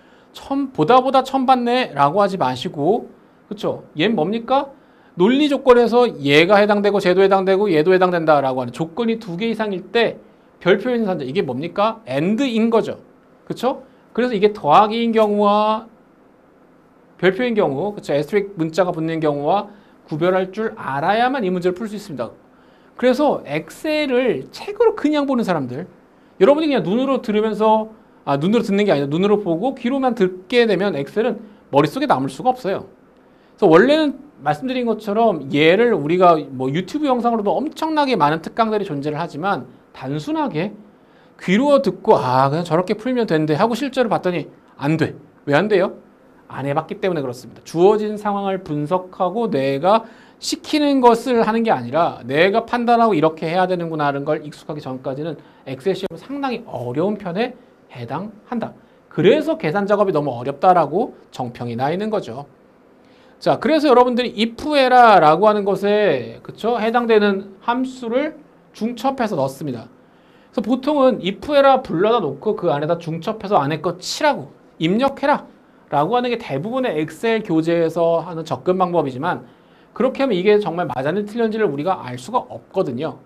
보다 처음 봤네 라고 하지 마시고 그쵸? 얘는 뭡니까? 논리 조건에서 얘가 해당되고 쟤도 해당되고 얘도 해당된다 라고 하는 조건이 2개 이상일 때 별표 있는 산자 이게 뭡니까? and인 거죠. 그쵸? 그래서 이게 더하기인 경우와 별표인 경우, 그쵸? 에스테릭 문자가 붙는 경우와 구별할 줄 알아야만 이 문제를 풀 수 있습니다. 그래서 엑셀을 책으로 그냥 보는 사람들, 여러분이 그냥 눈으로 들으면서, 눈으로 듣는 게 아니라 눈으로 보고 귀로만 듣게 되면 엑셀은 머릿속에 남을 수가 없어요. 그래서 원래는 말씀드린 것처럼 얘를 우리가 뭐 유튜브 영상으로도 엄청나게 많은 특강들이 존재를 하지만 단순하게 귀로 듣고 그냥 저렇게 풀면 되는데 하고 실제로 봤더니 안 돼. 왜 안 돼요? 안 해봤기 때문에 그렇습니다. 주어진 상황을 분석하고 내가 시키는 것을 하는 게 아니라 내가 판단하고 이렇게 해야 되는구나 하는 걸 익숙하기 전까지는 엑셀 시험은 상당히 어려운 편에 해당한다. 그래서 계산 작업이 너무 어렵다라고 정평이 나 있는 거죠. 자, 그래서 여러분들이 if에라라고 하는 것에 그쵸? 해당되는 함수를 중첩해서 넣습니다. 그래서 보통은 if에라 불러다 놓고 그 안에다 중첩해서 안에 거 치라고 입력해라 라고 하는 게 대부분의 엑셀 교재에서 하는 접근 방법이지만 그렇게 하면 이게 정말 맞았는지 틀렸는지를 우리가 알 수가 없거든요.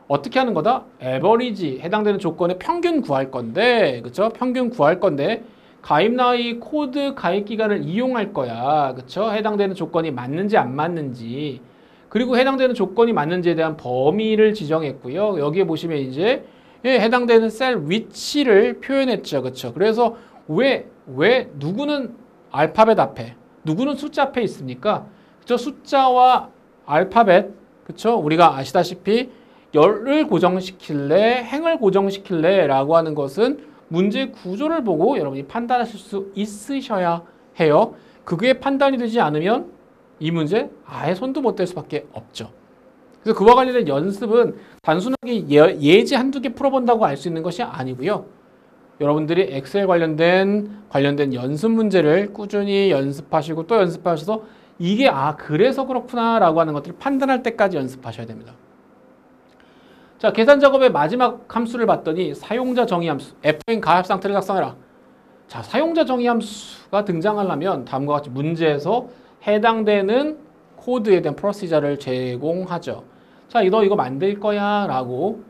어떻게 하는 거다? 에버리지 해당되는 조건의 평균 구할 건데 그쵸? 평균 구할 건데 가입 나이 코드 가입 기간을 이용할 거야. 그쵸? 해당되는 조건이 맞는지 안 맞는지 그리고 해당되는 조건이 맞는지에 대한 범위를 지정했고요. 여기에 보시면 이제 해당되는 셀 위치를 표현했죠. 그쵸? 그래서 왜 누구는 알파벳 앞에 누구는 숫자 앞에 있습니까? 그쵸? 숫자와 알파벳 그쵸? 우리가 아시다시피 열을 고정시킬래 행을 고정시킬래 라고 하는 것은 문제 구조를 보고 여러분이 판단하실 수 있으셔야 해요. 그게 판단이 되지 않으면 이 문제 아예 손도 못 댈 수밖에 없죠. 그래서 그와 관련된 연습은 단순하게 예제 한두 개 풀어본다고 알 수 있는 것이 아니고요. 여러분들이 엑셀 관련된 연습 문제를 꾸준히 연습하시고 또 연습하셔서 이게 그래서 그렇구나 라고 하는 것들을 판단할 때까지 연습하셔야 됩니다. 자, 계산 작업의 마지막 함수를 봤더니 사용자 정의 함수 fn 가압 상태를 작성해라. 자, 사용자 정의 함수가 등장하려면 다음과 같이 문제에서 해당되는 코드에 대한 프로시저를 제공하죠. 자, 너 이거 만들 거야 라고.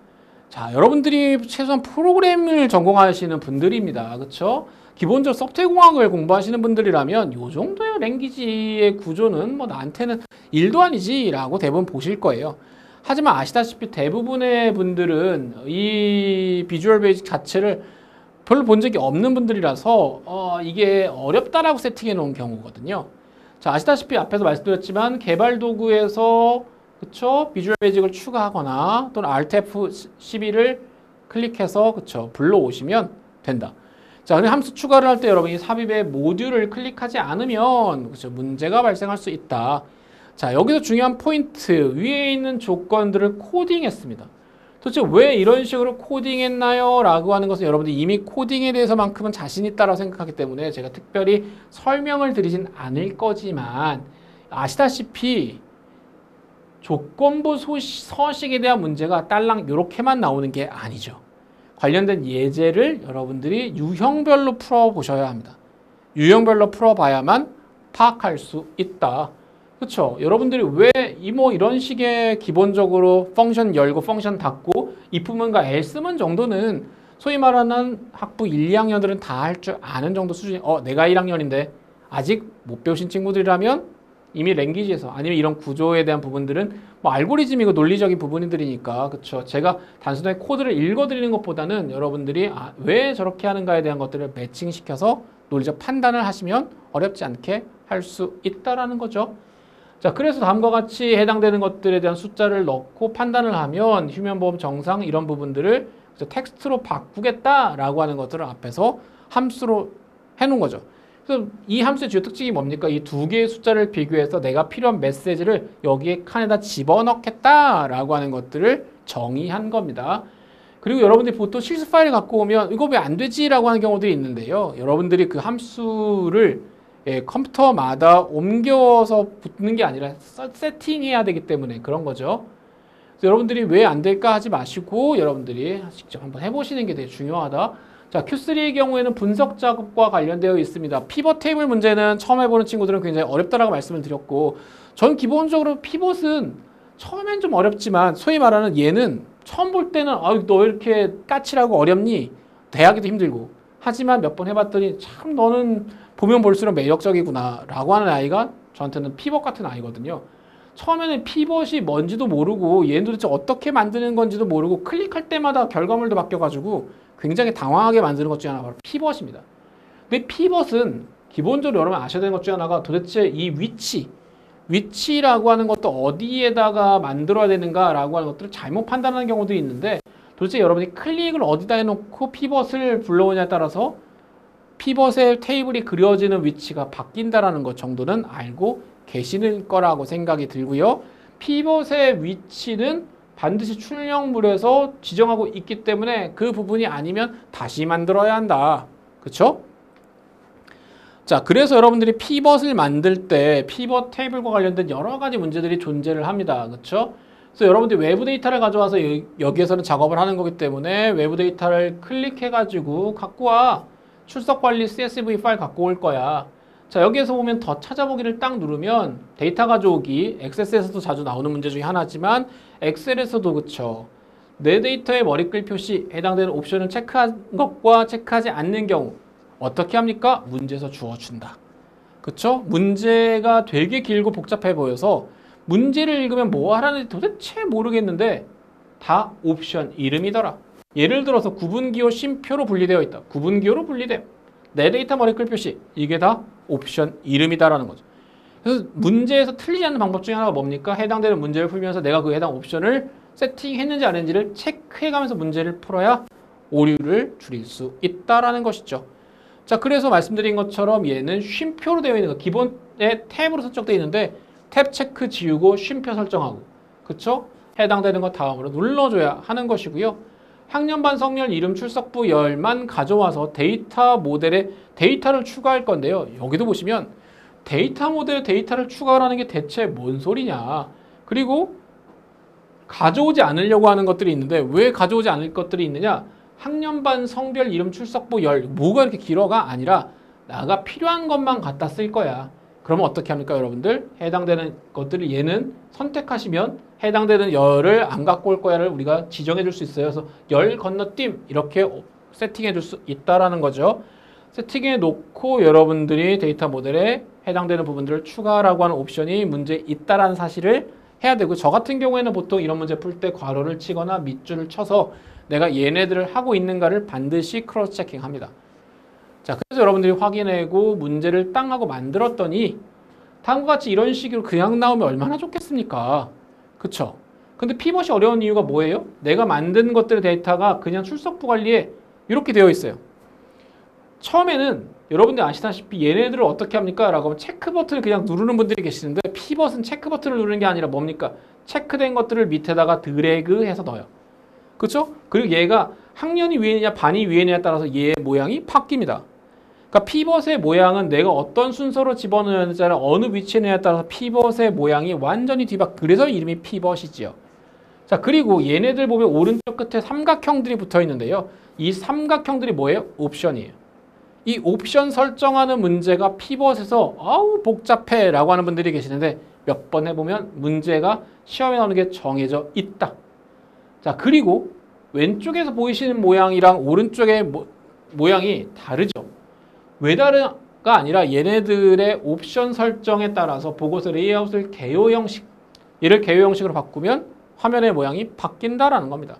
자, 여러분들이 최소한 프로그램을 전공하시는 분들입니다. 그쵸? 기본적으로 소프트웨어공학을 공부하시는 분들이라면 이 정도의 랭귀지의 구조는 뭐 나한테는 일도 아니지 라고 대부분 보실 거예요. 하지만 아시다시피 대부분의 분들은 이 비주얼 베이직 자체를 별로 본 적이 없는 분들이라서 이게 어렵다라고 세팅해 놓은 경우거든요. 자, 아시다시피 앞에서 말씀드렸지만 개발 도구에서 그쵸? 비주얼 베이직을 추가하거나 또는 Alt F12를 클릭해서 그쵸? 불러오시면 된다. 자, 근데 함수 추가를 할 때 여러분이 삽입의 모듈을 클릭하지 않으면 그쵸? 문제가 발생할 수 있다. 자, 여기서 중요한 포인트 위에 있는 조건들을 코딩했습니다. 도대체 왜 이런 식으로 코딩했나요? 라고 하는 것은 여러분들이 이미 코딩에 대해서만큼은 자신 있다고 생각하기 때문에 제가 특별히 설명을 드리진 않을 거지만 아시다시피 조건부 서식에 대한 문제가 딸랑 이렇게만 나오는 게 아니죠. 관련된 예제를 여러분들이 유형별로 풀어보셔야 합니다. 유형별로 풀어봐야만 파악할 수 있다. 그렇죠? 여러분들이 왜 이런 식의 기본적으로 펑션 열고 펑션 닫고 if문과 else문 정도는 소위 말하는 학부 1, 2학년들은 다 할 줄 아는 정도 수준이 내가 1학년인데 아직 못 배우신 친구들이라면 이미 랭귀지에서 아니면 이런 구조에 대한 부분들은 뭐 알고리즘이고 논리적인 부분들이니까 그렇죠. 제가 단순하게 코드를 읽어드리는 것보다는 여러분들이 왜 저렇게 하는가에 대한 것들을 매칭시켜서 논리적 판단을 하시면 어렵지 않게 할 수 있다라는 거죠. 자, 그래서 다음과 같이 해당되는 것들에 대한 숫자를 넣고 판단을 하면 휴면보험 정상 이런 부분들을 텍스트로 바꾸겠다라고 하는 것들을 앞에서 함수로 해놓은 거죠. 그래서 이 함수의 주요 특징이 뭡니까? 이 두 개의 숫자를 비교해서 내가 필요한 메시지를 여기에 칸에다 집어넣겠다라고 하는 것들을 정의한 겁니다. 그리고 여러분들이 보통 실습 파일을 갖고 오면 이거 왜 안 되지? 라고 하는 경우들이 있는데요. 여러분들이 그 함수를 컴퓨터마다 옮겨서 붙는 게 아니라 세팅해야 되기 때문에 그런 거죠. 그래서 여러분들이 왜 안 될까 하지 마시고 여러분들이 직접 한번 해보시는 게 되게 중요하다. 자, Q3의 경우에는 분석 작업과 관련되어 있습니다. 피벗 테이블 문제는 처음 해보는 친구들은 굉장히 어렵다라고 말씀을 드렸고 전 기본적으로 피벗은 처음엔 좀 어렵지만 소위 말하는 얘는 처음 볼 때는 너 왜 이렇게 까칠하고 어렵니? 대하기도 힘들고 하지만 몇 번 해봤더니 참 너는 보면 볼수록 매력적이구나 라고 하는 아이가 저한테는 피벗 같은 아이거든요. 처음에는 피벗이 뭔지도 모르고 얘는 도대체 어떻게 만드는 건지도 모르고 클릭할 때마다 결과물도 바뀌어가지고 굉장히 당황하게 만드는 것 중에 하나가 바로 피벗입니다. 근데 피벗은 기본적으로 여러분 아셔야 되는 것 중에 하나가 도대체 이 위치라고 하는 것도 어디에다가 만들어야 되는가라고 하는 것들을 잘못 판단하는 경우들이 있는데 도대체 여러분이 클릭을 어디다 해놓고 피벗을 불러오냐에 따라서 피벗의 테이블이 그려지는 위치가 바뀐다라는 것 정도는 알고 계시는 거라고 생각이 들고요. 피벗의 위치는 반드시 출력물에서 지정하고 있기 때문에 그 부분이 아니면 다시 만들어야 한다. 그렇죠? 자, 그래서 여러분들이 피벗을 만들 때 피벗 테이블과 관련된 여러 가지 문제들이 존재를 합니다. 그렇죠? 그래서 여러분들이 외부 데이터를 가져와서 여기에서는 작업을 하는 거기 때문에 외부 데이터를 클릭해가지고 갖고 와. 출석관리 CSV 파일 갖고 올 거야. 자, 여기에서 보면 더 찾아보기를 딱 누르면 데이터 가져오기, 액세스에서도 자주 나오는 문제 중에 하나지만 엑셀에서도 그쵸. 내 데이터의 머리글 표시 해당되는 옵션을 체크한 것과 체크하지 않는 경우 어떻게 합니까? 문제에서 주어준다. 그쵸? 문제가 되게 길고 복잡해 보여서 문제를 읽으면 뭐 하라는지 도대체 모르겠는데 다 옵션 이름이더라. 예를 들어서 구분기호 쉼표로 분리되어 있다. 구분기호로 분리됨. 내 데이터 머리글 표시. 이게 다 옵션 이름이다라는 거죠. 그래서 문제에서 틀리지 않는 방법 중에 하나가 뭡니까? 해당되는 문제를 풀면서 내가 그 해당 옵션을 세팅했는지 안 했는지를 체크해가면서 문제를 풀어야 오류를 줄일 수 있다라는 것이죠. 자, 그래서 말씀드린 것처럼 얘는 쉼표로 되어 있는 거. 기본에 탭으로 설정되어 있는데 탭 체크 지우고 쉼표 설정하고. 그쵸? 해당되는 거 다음으로 눌러줘야 하는 것이고요. 학년반 성별 이름 출석부 열만 가져와서 데이터 모델에 데이터를 추가할 건데요. 여기도 보시면 데이터 모델에 데이터를 추가하라는 게 대체 뭔 소리냐. 그리고 가져오지 않으려고 하는 것들이 있는데 왜 가져오지 않을 것들이 있느냐. 학년반 성별 이름 출석부 열 뭐가 이렇게 길어가 아니라 나가 필요한 것만 갖다 쓸 거야. 그러면 어떻게 합니까 여러분들? 해당되는 것들을 얘는 선택하시면 해당되는 열을 안 갖고 올 거야를 우리가 지정해 줄 수 있어요. 그래서 열 건너뛰임 이렇게 세팅해 줄 수 있다라는 거죠. 세팅해 놓고 여러분들이 데이터 모델에 해당되는 부분들을 추가라고 하는 옵션이 문제에 있다라는 사실을 해야 되고 저 같은 경우에는 보통 이런 문제 풀 때 괄호를 치거나 밑줄을 쳐서 내가 얘네들을 하고 있는가를 반드시 크로스 체킹합니다. 자, 그래서 여러분들이 확인하고 문제를 땅 하고 만들었더니 다음과 같이 이런 식으로 그냥 나오면 얼마나 좋겠습니까? 그쵸? 근데 피벗이 어려운 이유가 뭐예요? 내가 만든 것들의 데이터가 그냥 출석부 관리에 이렇게 되어 있어요. 처음에는 여러분들 아시다시피 얘네들을 어떻게 합니까? 라고 하면 체크 버튼을 그냥 누르는 분들이 계시는데 피벗은 체크 버튼을 누르는 게 아니라 뭡니까? 체크된 것들을 밑에다가 드래그해서 넣어요. 그쵸? 그리고 얘가 학년이 위에 있냐 반이 위에 있냐에 따라서 얘의 모양이 바뀝니다. 그러니까 피벗의 모양은 내가 어떤 순서로 집어넣느냐에 따라 어느 위치에 넣느냐에 따라서 피벗의 모양이 완전히 그래서 이름이 피벗이지요. 자, 그리고 얘네들 보면 오른쪽 끝에 삼각형들이 붙어 있는데요. 이 삼각형들이 뭐예요? 옵션이에요. 이 옵션 설정하는 문제가 피벗에서 아우 복잡해 라고 하는 분들이 계시는데 몇 번 해보면 문제가 시험에 나오는 게 정해져 있다. 자, 그리고 왼쪽에서 보이시는 모양이랑 오른쪽의 모양이 다르죠. 왜 다르가 아니라 얘네들의 옵션 설정에 따라서 보고서 레이아웃을 개요 형식, 얘를 개요 형식으로 바꾸면 화면의 모양이 바뀐다라는 겁니다.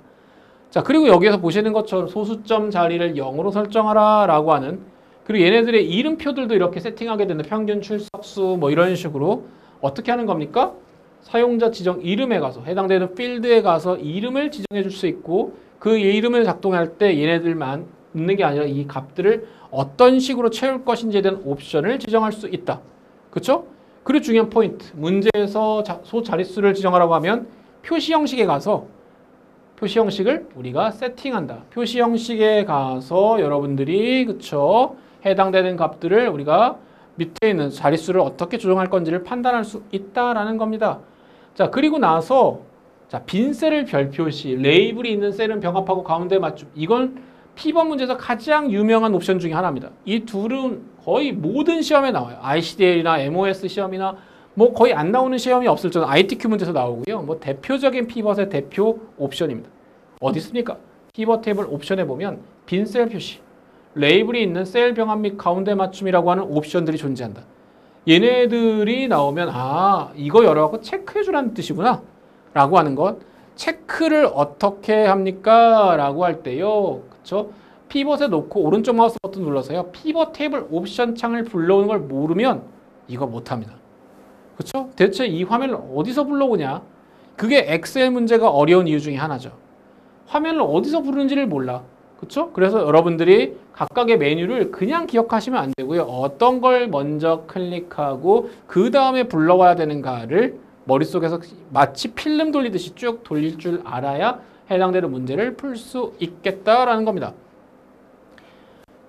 자, 그리고 여기에서 보시는 것처럼 소수점 자리를 0으로 설정하라 라고 하는 그리고 얘네들의 이름표들도 이렇게 세팅하게 되는 평균 출석수 뭐 이런 식으로 어떻게 하는 겁니까? 사용자 지정 이름에 가서 해당되는 필드에 가서 이름을 지정해 줄 수 있고 그 이름을 작동할 때 얘네들만 있는 게 아니라 이 값들을 어떤 식으로 채울 것인지에 대한 옵션을 지정할 수 있다. 그렇죠? 그리고 중요한 포인트. 문제에서 소 자릿수를 지정하라고 하면 표시 형식에 가서 표시 형식을 우리가 세팅한다. 표시 형식에 가서 여러분들이 그쵸? 해당되는 값들을 우리가 밑에 있는 자릿수를 어떻게 조정할 건지를 판단할 수 있다라는 겁니다. 자, 그리고 나서 자, 빈 셀을 별 표시, 레이블이 있는 셀은 병합하고 가운데 맞춤. 이건 피벗 문제에서 가장 유명한 옵션 중에 하나입니다. 이 둘은 거의 모든 시험에 나와요. ICDL이나 MOS 시험이나 뭐 거의 안 나오는 시험이 없을 정도 ITQ 문제에서 나오고요. 뭐 대표적인 피벗의 대표 옵션입니다. 어디 있습니까? 피벗 테이블 옵션에 보면 빈 셀 표시, 레이블이 있는 셀 병합 및 가운데 맞춤이라고 하는 옵션들이 존재한다. 얘네들이 나오면 아 이거 열어갖고 체크해주라는 뜻이구나 라고 하는 것. 체크를 어떻게 합니까? 라고 할 때요. 그쵸? 피벗에 놓고 오른쪽 마우스 버튼 눌러서요. 피벗 테이블 옵션 창을 불러오는 걸 모르면 이거 못합니다. 그쵸? 대체 이 화면을 어디서 불러오냐? 그게 엑셀 문제가 어려운 이유 중에 하나죠. 화면을 어디서 부르는지를 몰라. 그쵸? 그래서 여러분들이 각각의 메뉴를 그냥 기억하시면 안 되고요. 어떤 걸 먼저 클릭하고 그 다음에 불러와야 되는가를 머릿속에서 마치 필름 돌리듯이 쭉 돌릴 줄 알아야 해당되는 문제를 풀 수 있겠다라는 겁니다.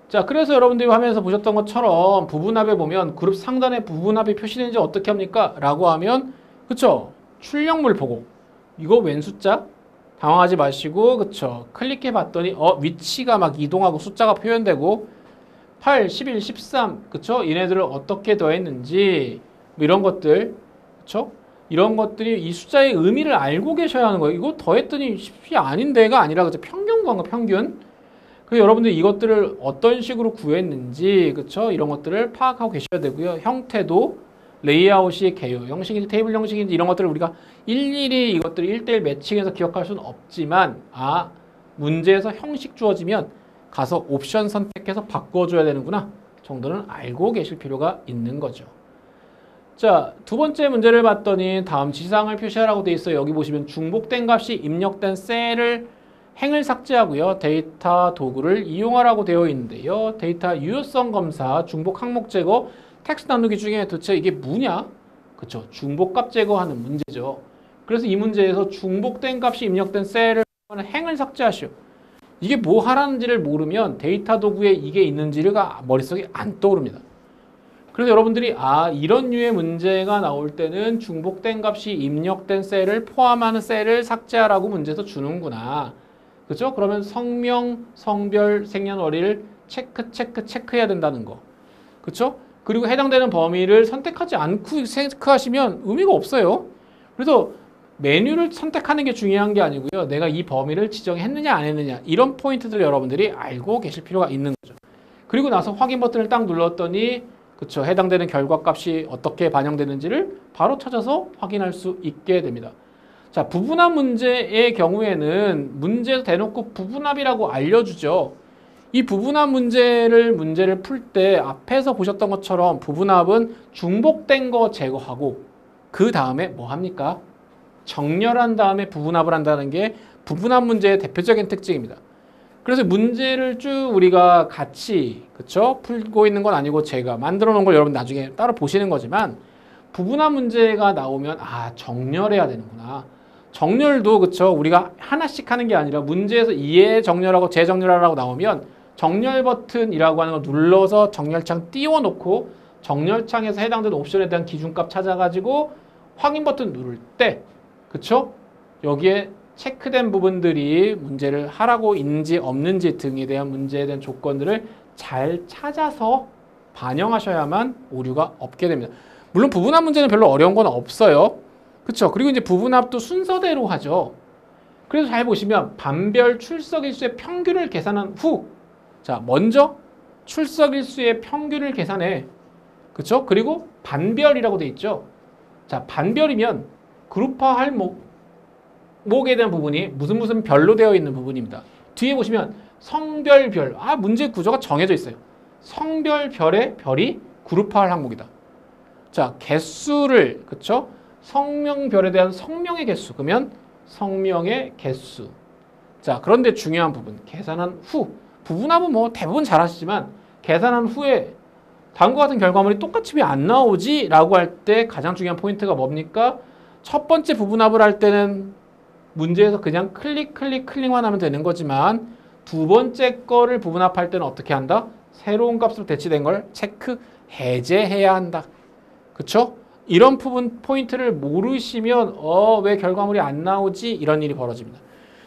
자, 그래서 여러분들이 화면에서 보셨던 것처럼 부분합에 보면 그룹 상단에 부분합이 표시되는지 어떻게 합니까? 라고 하면 그쵸? 출력물 보고 이거 웬 숫자? 당황하지 마시고 그쵸? 클릭해 봤더니 위치가 막 이동하고 숫자가 표현되고 8, 11, 13 그쵸? 얘네들을 어떻게 더했는지 뭐 이런 것들 그쵸? 이런 것들이 이 숫자의 의미를 알고 계셔야 하는 거예요. 이거 더했더니 10이 아닌데가 아니라 그쵸? 평균 구한 거 평균. 그래서 여러분들이 이것들을 어떤 식으로 구했는지 그쵸? 이런 것들을 파악하고 계셔야 되고요. 형태도 레이아웃이 개요 형식인지 테이블 형식인지 이런 것들을 우리가 일일이 이것들을 1:1 매칭해서 기억할 수는 없지만 문제에서 형식 주어지면 가서 옵션 선택해서 바꿔줘야 되는구나 정도는 알고 계실 필요가 있는 거죠. 자, 두 번째 문제를 봤더니 다음 지시사항을 표시하라고 돼 있어요. 여기 보시면 중복된 값이 입력된 셀을 행을 삭제하고요. 데이터 도구를 이용하라고 되어 있는데요. 데이터 유효성 검사, 중복 항목 제거, 텍스트 나누기 중에 도대체 이게 뭐냐? 그쵸? 중복값 제거하는 문제죠. 그래서 이 문제에서 중복된 값이 입력된 셀을 행을 삭제하시오. 이게 뭐 하라는지를 모르면 데이터 도구에 이게 있는지가 머릿속에 안 떠오릅니다. 그래서 여러분들이 이런 류의 문제가 나올 때는 중복된 값이 입력된 셀을 포함하는 셀을 삭제하라고 문제에서 주는구나. 그죠? 그러면 성명, 성별, 생년월일을 체크해야 된다는 거. 그쵸? 그리고 해당되는 범위를 선택하지 않고 체크하시면 의미가 없어요. 그래서 메뉴를 선택하는 게 중요한 게 아니고요. 내가 이 범위를 지정했느냐 안 했느냐 이런 포인트들을 여러분들이 알고 계실 필요가 있는 거죠. 그리고 나서 확인 버튼을 딱 눌렀더니 그쵸? 해당되는 결과값이 어떻게 반영되는지를 바로 찾아서 확인할 수 있게 됩니다. 자, 부분합 문제의 경우에는 문제에서 대놓고 부분합이라고 알려주죠. 이 부분합 문제를 풀 때 앞에서 보셨던 것처럼 부분합은 중복된 거 제거하고 그 다음에 뭐 합니까? 정렬한 다음에 부분합을 한다는 게 부분합 문제의 대표적인 특징입니다. 그래서 문제를 쭉 우리가 같이 그쵸? 풀고 있는 건 아니고 제가 만들어 놓은 걸 여러분 나중에 따로 보시는 거지만 부분합 문제가 나오면 정렬해야 되는구나. 정렬도 그쵸? 우리가 하나씩 하는 게 아니라 문제에서 이해 정렬하고 재정렬하라고 나오면 정렬 버튼이라고 하는 걸 눌러서 정렬창 띄워놓고 정렬창에서 해당되는 옵션에 대한 기준값 찾아가지고 확인 버튼 누를 때 그쵸? 여기에 체크된 부분들이 문제를 하라고 있는지 없는지 등에 대한 문제에 대한 조건들을 잘 찾아서 반영하셔야만 오류가 없게 됩니다. 물론 부분합 문제는 별로 어려운 건 없어요. 그쵸? 그리고 이제 부분합도 순서대로 하죠. 그래서 잘 보시면 반별 출석일수의 평균을 계산한 후 자, 먼저 출석일수의 평균을 계산해. 그쵸? 그리고 반별이라고 돼 있죠. 자, 반별이면 그룹화할 목에 대한 부분이 무슨 별로 되어 있는 부분입니다. 뒤에 보시면 성별별. 문제 구조가 정해져 있어요. 성별별의 별이 그룹화할 항목이다. 자, 개수를 그쵸? 성명별에 대한 성명의 개수. 그러면 성명의 개수. 자, 그런데 중요한 부분. 계산한 후. 부분합은 뭐 대부분 잘 하시지만 계산한 후에 다음과 같은 결과물이 똑같이 왜 안 나오지? 라고 할 때 가장 중요한 포인트가 뭡니까? 첫 번째 부분합을 할 때는 문제에서 그냥 클릭만 하면 되는 거지만 두 번째 거를 부분합할 때는 어떻게 한다? 새로운 값으로 대치된 걸 체크, 해제해야 한다. 그쵸? 이런 부분 포인트를 모르시면 왜 결과물이 안 나오지? 이런 일이 벌어집니다.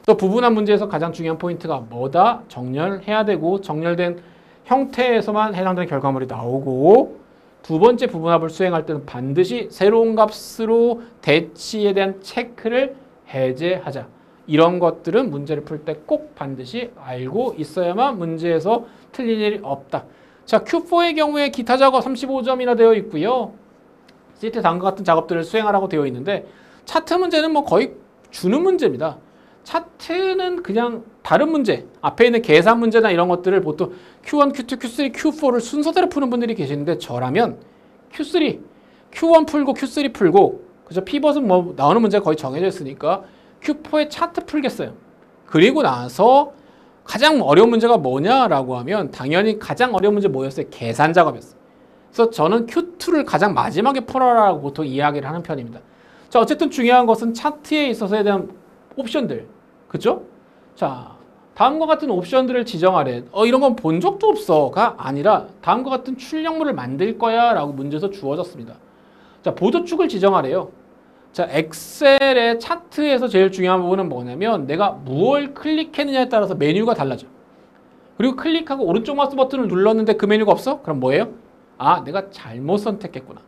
또 부분합 문제에서 가장 중요한 포인트가 뭐다? 정렬해야 되고 정렬된 형태에서만 해당되는 결과물이 나오고 두 번째 부분합을 수행할 때는 반드시 새로운 값으로 대치에 대한 체크를 해제하자. 이런 것들은 문제를 풀 때 꼭 반드시 알고 있어야만 문제에서 틀릴 일이 없다. 자, Q4의 경우에 기타 작업 35점이나 되어 있고요. 시트 다음과 같은 작업들을 수행하라고 되어 있는데 차트 문제는 뭐 거의 주는 문제입니다. 차트는 그냥 다른 문제, 앞에 있는 계산 문제나 이런 것들을 보통 Q1, Q2, Q3, Q4를 순서대로 푸는 분들이 계시는데 저라면 Q3, Q1 풀고 Q3 풀고 그죠? 피벗은 뭐 나오는 문제가 거의 정해져 있으니까 Q4의 차트 풀겠어요. 그리고 나서 가장 어려운 문제가 뭐냐라고 하면 당연히 가장 어려운 문제 뭐였어요? 계산 작업이었어요. 그래서 저는 Q2를 가장 마지막에 풀어라라고 보통 이야기를 하는 편입니다. 자, 어쨌든 중요한 것은 차트에 있어서에 대한 옵션들, 그죠? 자, 다음과 같은 옵션들을 지정하래. 이런 건 본 적도 없어가 아니라 다음과 같은 출력물을 만들 거야 라고 문제에서 주어졌습니다. 자, 보조축을 지정하래요. 자, 엑셀의 차트에서 제일 중요한 부분은 뭐냐면 내가 무엇을 클릭했느냐에 따라서 메뉴가 달라져. 그리고 클릭하고 오른쪽 마우스 버튼을 눌렀는데 그 메뉴가 없어? 그럼 뭐예요? 아, 내가 잘못 선택했구나.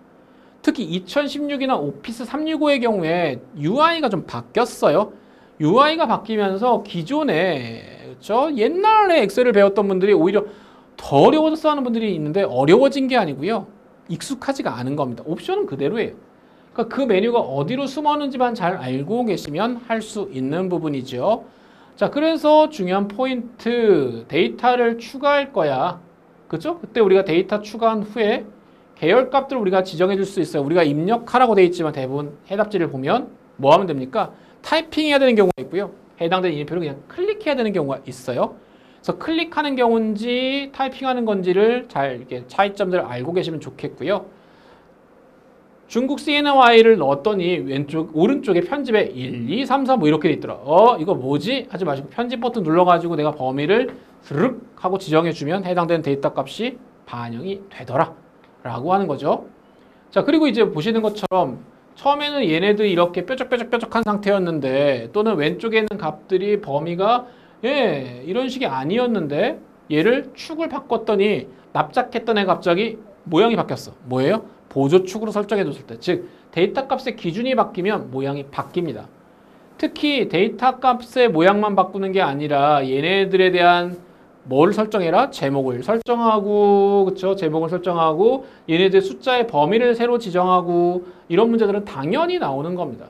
특히 2016이나 오피스 365의 경우에 UI가 좀 바뀌었어요. UI가 바뀌면서 기존에 그렇죠? 옛날에 엑셀을 배웠던 분들이 오히려 더 어려워졌어 하는 분들이 있는데 어려워진 게 아니고요. 익숙하지가 않은 겁니다. 옵션은 그대로예요. 그러니까 그 메뉴가 어디로 숨었는지만 잘 알고 계시면 할 수 있는 부분이죠. 자, 그래서 중요한 포인트, 데이터를 추가할 거야. 그죠? 그때 우리가 데이터 추가한 후에 계열값들을 우리가 지정해 줄 수 있어요. 우리가 입력하라고 되어 있지만 대부분 해답지를 보면 뭐 하면 됩니까? 타이핑해야 되는 경우가 있고요. 해당되는 이름표를 그냥 클릭해야 되는 경우가 있어요. 그래서 클릭하는 경우인지 타이핑하는 건지를 잘 이렇게 차이점들을 알고 계시면 좋겠고요. 중국 CNY를 넣었더니 오른쪽에 편집에 1, 2, 3, 4 뭐 이렇게 돼 있더라. 이거 뭐지? 하지 마시고 편집 버튼 눌러가지고 내가 범위를 스르륵 하고 지정해주면 해당되는 데이터 값이 반영이 되더라. 라고 하는 거죠. 자, 그리고 이제 보시는 것처럼 처음에는 얘네들이 이렇게 뾰족뾰족뾰족한 상태였는데 또는 왼쪽에 있는 값들이 범위가 이런 식이 아니었는데 얘를 축을 바꿨더니 납작했던 애가 갑자기 모양이 바뀌었어. 뭐예요? 보조축으로 설정해 뒀을 때, 즉 데이터 값의 기준이 바뀌면 모양이 바뀝니다. 특히 데이터 값의 모양만 바꾸는 게 아니라 얘네들에 대한 뭘 설정해라? 제목을 설정하고, 그쵸? 제목을 설정하고, 얘네들 숫자의 범위를 새로 지정하고, 이런 문제들은 당연히 나오는 겁니다.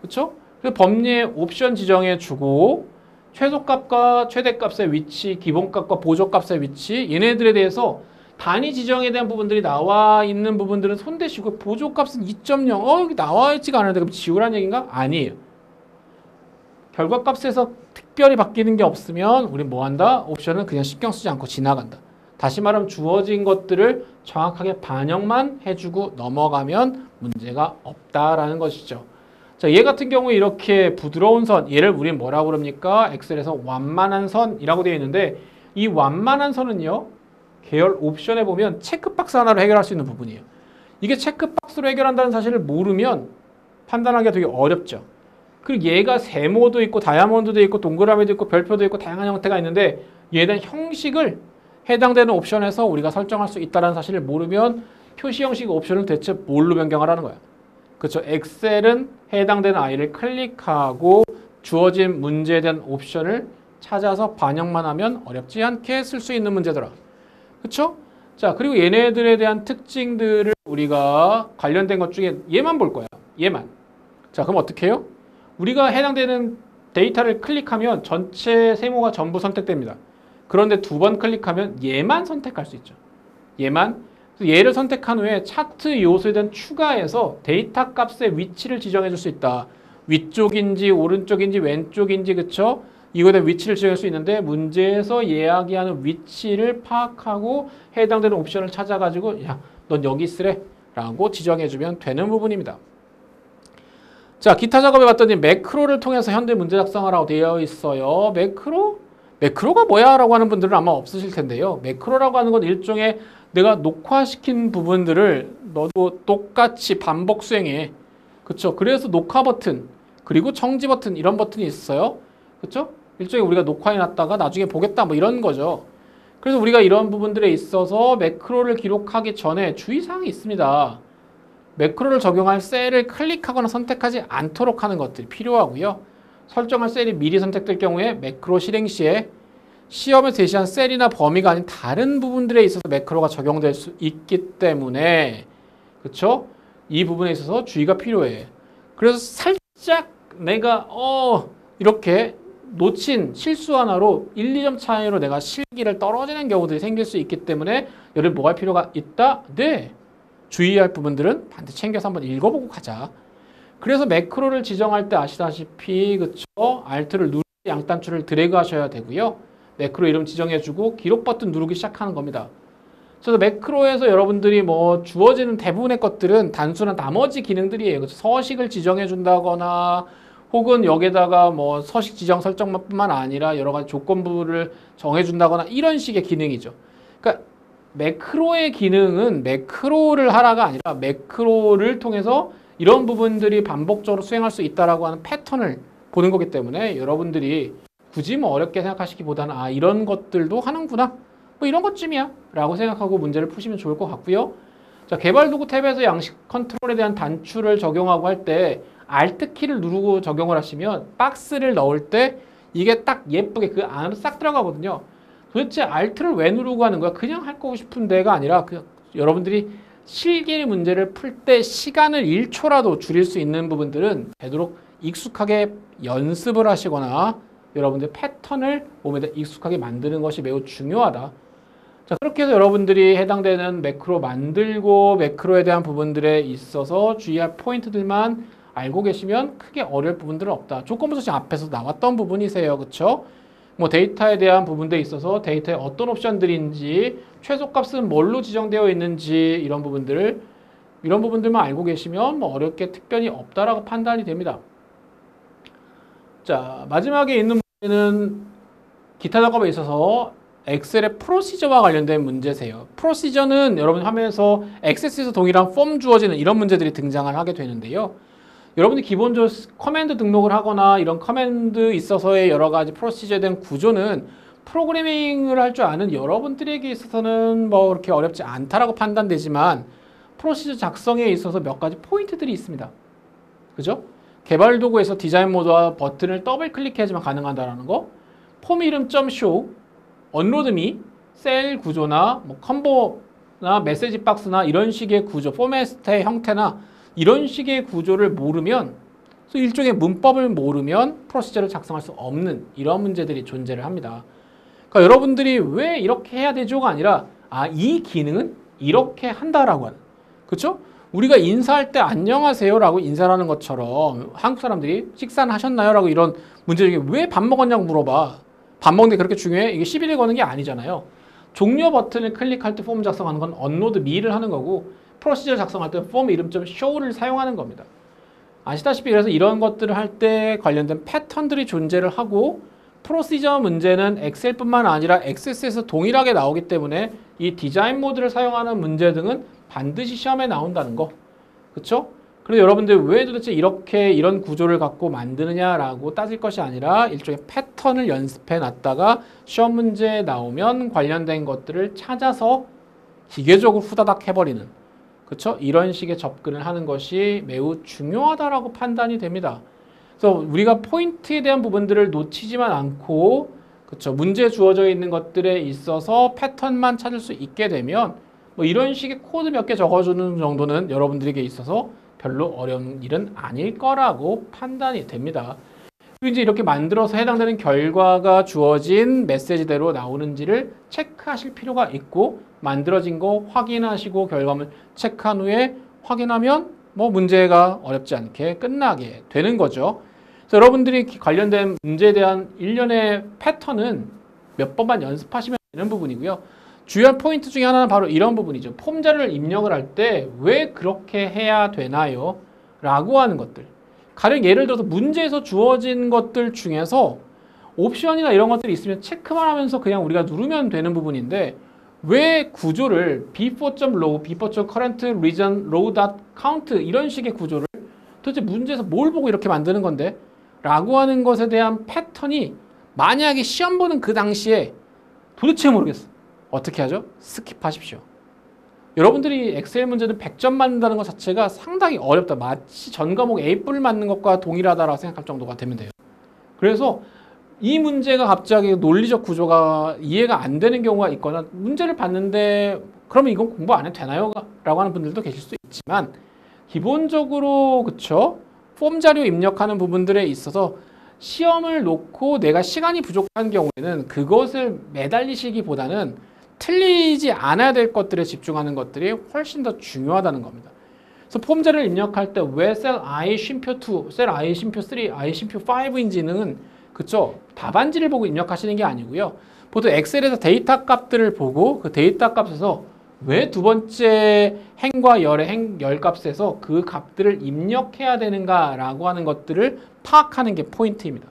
그쵸? 그래서 범위에 옵션 지정해 주고, 최소값과 최대값의 위치, 기본값과 보조값의 위치, 얘네들에 대해서 단위 지정에 대한 부분들이 나와 있는 부분들은 손대시고, 보조값은 2.0, 여기 나와 있지가 않은데 그럼 지우라는 얘기인가? 아니에요. 결과값에서 특별히 바뀌는 게 없으면 우리 뭐 한다? 옵션은 그냥 신경 쓰지 않고 지나간다. 다시 말하면 주어진 것들을 정확하게 반영만 해주고 넘어가면 문제가 없다라는 것이죠. 자, 얘 같은 경우에 이렇게 부드러운 선, 얘를 우리는 뭐라고 그럽니까? 엑셀에서 완만한 선이라고 되어 있는데 이 완만한 선은요, 계열 옵션에 보면 체크박스 하나로 해결할 수 있는 부분이에요. 이게 체크박스로 해결한다는 사실을 모르면 판단하기가 되게 어렵죠. 그리고 얘가 세모도 있고 다이아몬드도 있고 동그라미도 있고 별표도 있고 다양한 형태가 있는데 얘에 대한 형식을 해당되는 옵션에서 우리가 설정할 수 있다는 사실을 모르면 표시 형식 옵션을 대체 뭘로 변경하라는 거야. 그렇죠. 엑셀은 해당되는 아이를 클릭하고 주어진 문제에 대한 옵션을 찾아서 반영만 하면 어렵지 않게 쓸 수 있는 문제더라. 그렇죠? 자, 그리고 얘네들에 대한 특징들을 우리가 관련된 것 중에 얘만 볼 거야. 얘만. 자, 그럼 어떻게 해요? 우리가 해당되는 데이터를 클릭하면 전체 세모가 전부 선택됩니다. 그런데 두 번 클릭하면 얘만 선택할 수 있죠. 얘만. 얘를 선택한 후에 차트 요소에 대한 추가해서 데이터 값의 위치를 지정해 줄 수 있다. 위쪽인지 오른쪽인지 왼쪽인지 그쵸? 이거에 대한 위치를 지정할 수 있는데 문제에서 이야기하는 위치를 파악하고 해당되는 옵션을 찾아가지고 야, 넌 여기 있으래 라고 지정해 주면 되는 부분입니다. 자, 기타 작업에 봤더니 매크로를 통해서 현대 문제 작성하라고 되어 있어요. 매크로가 뭐야? 라고 하는 분들은 아마 없으실 텐데요. 매크로라고 하는 건 일종의 내가 녹화시킨 부분들을 너도 똑같이 반복 수행해. 그쵸? 그래서 녹화 버튼, 그리고 청지 버튼 이런 버튼이 있어요. 그쵸? 일종의 우리가 녹화해 놨다가 나중에 보겠다 뭐 이런 거죠. 그래서 우리가 이런 부분들에 있어서 매크로를 기록하기 전에 주의사항이 있습니다. 매크로를 적용할 셀을 클릭하거나 선택하지 않도록 하는 것들이 필요하고요. 설정할 셀이 미리 선택될 경우에 매크로 실행 시에 시험에서 제시한 셀이나 범위가 아닌 다른 부분들에 있어서 매크로가 적용될 수 있기 때문에 그쵸? 이 부분에 있어서 주의가 필요해. 그래서 살짝 내가 이렇게 놓친 실수 하나로 1, 2점 차이로 내가 실기를 떨어지는 경우들이 생길 수 있기 때문에 여러분 뭐 할 필요가 있다? 네. 주의할 부분들은 반드시 챙겨서 한번 읽어보고 가자. 그래서 매크로를 지정할 때 아시다시피 그쵸? Alt를 누르고 양단추를 드래그 하셔야 되고요. 매크로 이름 지정해주고 기록 버튼 누르기 시작하는 겁니다. 그래서 매크로에서 여러분들이 뭐 주어지는 대부분의 것들은 단순한 나머지 기능들이에요. 그래서 서식을 지정해 준다거나 혹은 여기에다가 뭐 서식 지정 설정뿐만 아니라 여러 가지 조건부를 정해 준다거나 이런 식의 기능이죠. 그러니까 매크로의 기능은 매크로를 하라가 아니라 매크로를 통해서 이런 부분들이 반복적으로 수행할 수 있다라고 하는 패턴을 보는 거기 때문에 여러분들이 굳이 뭐 어렵게 생각하시기보다는 이런 것들도 하는구나. 뭐 이런 것쯤이야 라고 생각하고 문제를 푸시면 좋을 것 같고요. 자, 개발 도구 탭에서 양식 컨트롤에 대한 단추를 적용하고 할 때 Alt 키를 누르고 적용을 하시면 박스를 넣을 때 이게 딱 예쁘게 그 안으로 싹 들어가거든요. 도대체 Alt를 왜 누르고 하는 거야? 그냥 할 거고 싶은 데가 아니라 여러분들이 실기 문제를 풀 때 시간을 1초라도 줄일 수 있는 부분들은 되도록 익숙하게 연습을 하시거나 여러분들 패턴을 몸에다 익숙하게 만드는 것이 매우 중요하다. 자, 그렇게 해서 여러분들이 해당되는 매크로 만들고 매크로에 대한 부분들에 있어서 주의할 포인트들만 알고 계시면 크게 어려울 부분들은 없다. 조건부 서식 앞에서 나왔던 부분이세요. 그쵸? 뭐 데이터에 대한 부분들에 있어서 데이터에 어떤 옵션들인지 최소값은 뭘로 지정되어 있는지 이런 부분들만 알고 계시면 뭐 어렵게 특별히 없다라고 판단이 됩니다. 자, 마지막에 있는 문제는 기타 작업에 있어서 엑셀의 프로시저와 관련된 문제세요. 프로시저는 여러분 화면에서 액세스에서 동일한 폼 주어지는 이런 문제들이 등장을 하게 되는데요. 여러분이 기본적으로 커맨드 등록을 하거나 이런 커맨드 있어서의 여러 가지 프로시저에 대한 구조는 프로그래밍을 할 줄 아는 여러분들에게 있어서는 뭐 그렇게 어렵지 않다라고 판단되지만 프로시저 작성에 있어서 몇 가지 포인트들이 있습니다. 그죠? 개발 도구에서 디자인 모드와 버튼을 더블 클릭해야지만 가능하다라는 거, 폼 이름 .show, 언로드미, 셀 구조나 뭐 컴보나 메시지 박스나 이런 식의 구조, 포맷의 형태나 이런 식의 구조를 모르면 일종의 문법을 모르면 프로시저를 작성할 수 없는 이런 문제들이 존재를 합니다. 그러니까 여러분들이 왜 이렇게 해야 되죠가 아니라 이 기능은 이렇게 한다라고 하는 그렇죠? 우리가 인사할 때 안녕하세요라고 인사를 하는 것처럼 한국 사람들이 식사는 하셨나요? 라고 이런 문제 중에 왜 밥 먹었냐고 물어봐. 밥 먹는 게 그렇게 중요해? 이게 시비를 거는 게 아니잖아요. 종료 버튼을 클릭할 때 폼 작성하는 건 언로드 미를 하는 거고 프로시저 작성할 때 폼 이름 .show를 사용하는 겁니다. 아시다시피 그래서 이런 것들을 할 때 관련된 패턴들이 존재를 하고 프로시저 문제는 엑셀뿐만 아니라 XS에서 동일하게 나오기 때문에 이 디자인 모드를 사용하는 문제 등은 반드시 시험에 나온다는 거. 그쵸? 그래서 여러분들 왜 도대체 이렇게 이런 구조를 갖고 만드느냐라고 따질 것이 아니라 일종의 패턴을 연습해 놨다가 시험 문제에 나오면 관련된 것들을 찾아서 기계적으로 후다닥 해버리는 그쵸? 이런 식의 접근을 하는 것이 매우 중요하다라고 판단이 됩니다. 그래서 우리가 포인트에 대한 부분들을 놓치지만 않고 그쵸? 문제 주어져 있는 것들에 있어서 패턴만 찾을 수 있게 되면 뭐 이런 식의 코드 몇 개 적어주는 정도는 여러분들에게 있어서 별로 어려운 일은 아닐 거라고 판단이 됩니다. 그리고 이제 이렇게 만들어서 해당되는 결과가 주어진 메시지대로 나오는지를 체크하실 필요가 있고 만들어진 거 확인하시고 결과물 체크한 후에 확인하면 뭐 문제가 어렵지 않게 끝나게 되는 거죠. 그래서 여러분들이 관련된 문제에 대한 일련의 패턴은 몇 번만 연습하시면 되는 부분이고요. 주요한 포인트 중에 하나는 바로 이런 부분이죠. 폼 자료를 입력을 할 때 왜 그렇게 해야 되나요? 라고 하는 것들. 가령 예를 들어서 문제에서 주어진 것들 중에서 옵션이나 이런 것들이 있으면 체크만 하면서 그냥 우리가 누르면 되는 부분인데 왜 구조를 before.row, before.current region row.count 이런 식의 구조를 도대체 문제에서 뭘 보고 이렇게 만드는 건데? 라고 하는 것에 대한 패턴이 만약에 시험 보는 그 당시에 도대체 모르겠어. 어떻게 하죠? 스킵하십시오. 여러분들이 엑셀 문제는 100점 맞는다는 것 자체가 상당히 어렵다. 마치 전 과목 A+를 맞는 것과 동일하다라고 생각할 정도가 되면 돼요. 그래서 이 문제가 갑자기 논리적 구조가 이해가 안 되는 경우가 있거나 문제를 봤는데 그러면 이건 공부 안 해도 되나요? 라고 하는 분들도 계실 수 있지만 기본적으로 그쵸? 폼 자료 입력하는 부분들에 있어서 시험을 놓고 내가 시간이 부족한 경우에는 그것을 매달리시기보다는 틀리지 않아야 될 것들에 집중하는 것들이 훨씬 더 중요하다는 겁니다. 그래서 폼 자료를 입력할 때 왜 셀 I 쉼표 2, 셀 I 쉼표 3, I 쉼표 5인지는 그쵸? 답안지를 보고 입력하시는 게 아니고요. 보통 엑셀에서 데이터 값들을 보고 그 데이터 값에서 왜 두 번째 행과 열의 열 값에서 그 값들을 입력해야 되는가라고 하는 것들을 파악하는 게 포인트입니다.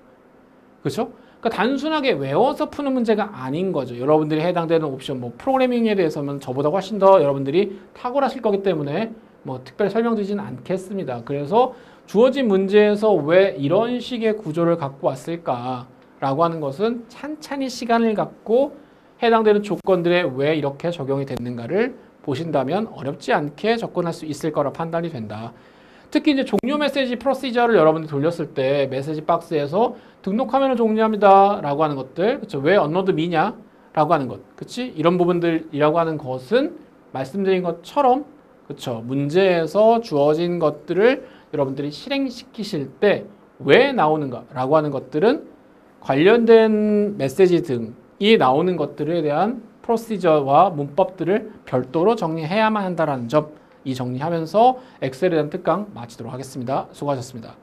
그렇죠? 그러니까 단순하게 외워서 푸는 문제가 아닌 거죠. 여러분들이 해당되는 옵션, 뭐 프로그래밍에 대해서는 저보다 훨씬 더 여러분들이 탁월하실 거기 때문에 뭐 특별히 설명드리지는 않겠습니다. 그래서 주어진 문제에서 왜 이런 식의 구조를 갖고 왔을까라고 하는 것은 찬찬히 시간을 갖고 해당되는 조건들에 왜 이렇게 적용이 됐는가를 보신다면 어렵지 않게 접근할 수 있을 거라 판단이 된다. 특히 이제 종료 메시지 프로시저를 여러분들이 돌렸을 때 메시지 박스에서 등록 화면을 종료합니다 라고 하는 것들, 그쵸? 왜 언로드 미냐? 라고 하는 것, 그치? 이런 부분들이라고 하는 것은 말씀드린 것처럼, 그쵸? 문제에서 주어진 것들을 여러분들이 실행시키실 때 왜 나오는가? 라고 하는 것들은 관련된 메시지 등이 나오는 것들에 대한 프로시저와 문법들을 별도로 정리해야만 한다는 점, 이 정리하면서 엑셀에 대한 특강 마치도록 하겠습니다. 수고하셨습니다.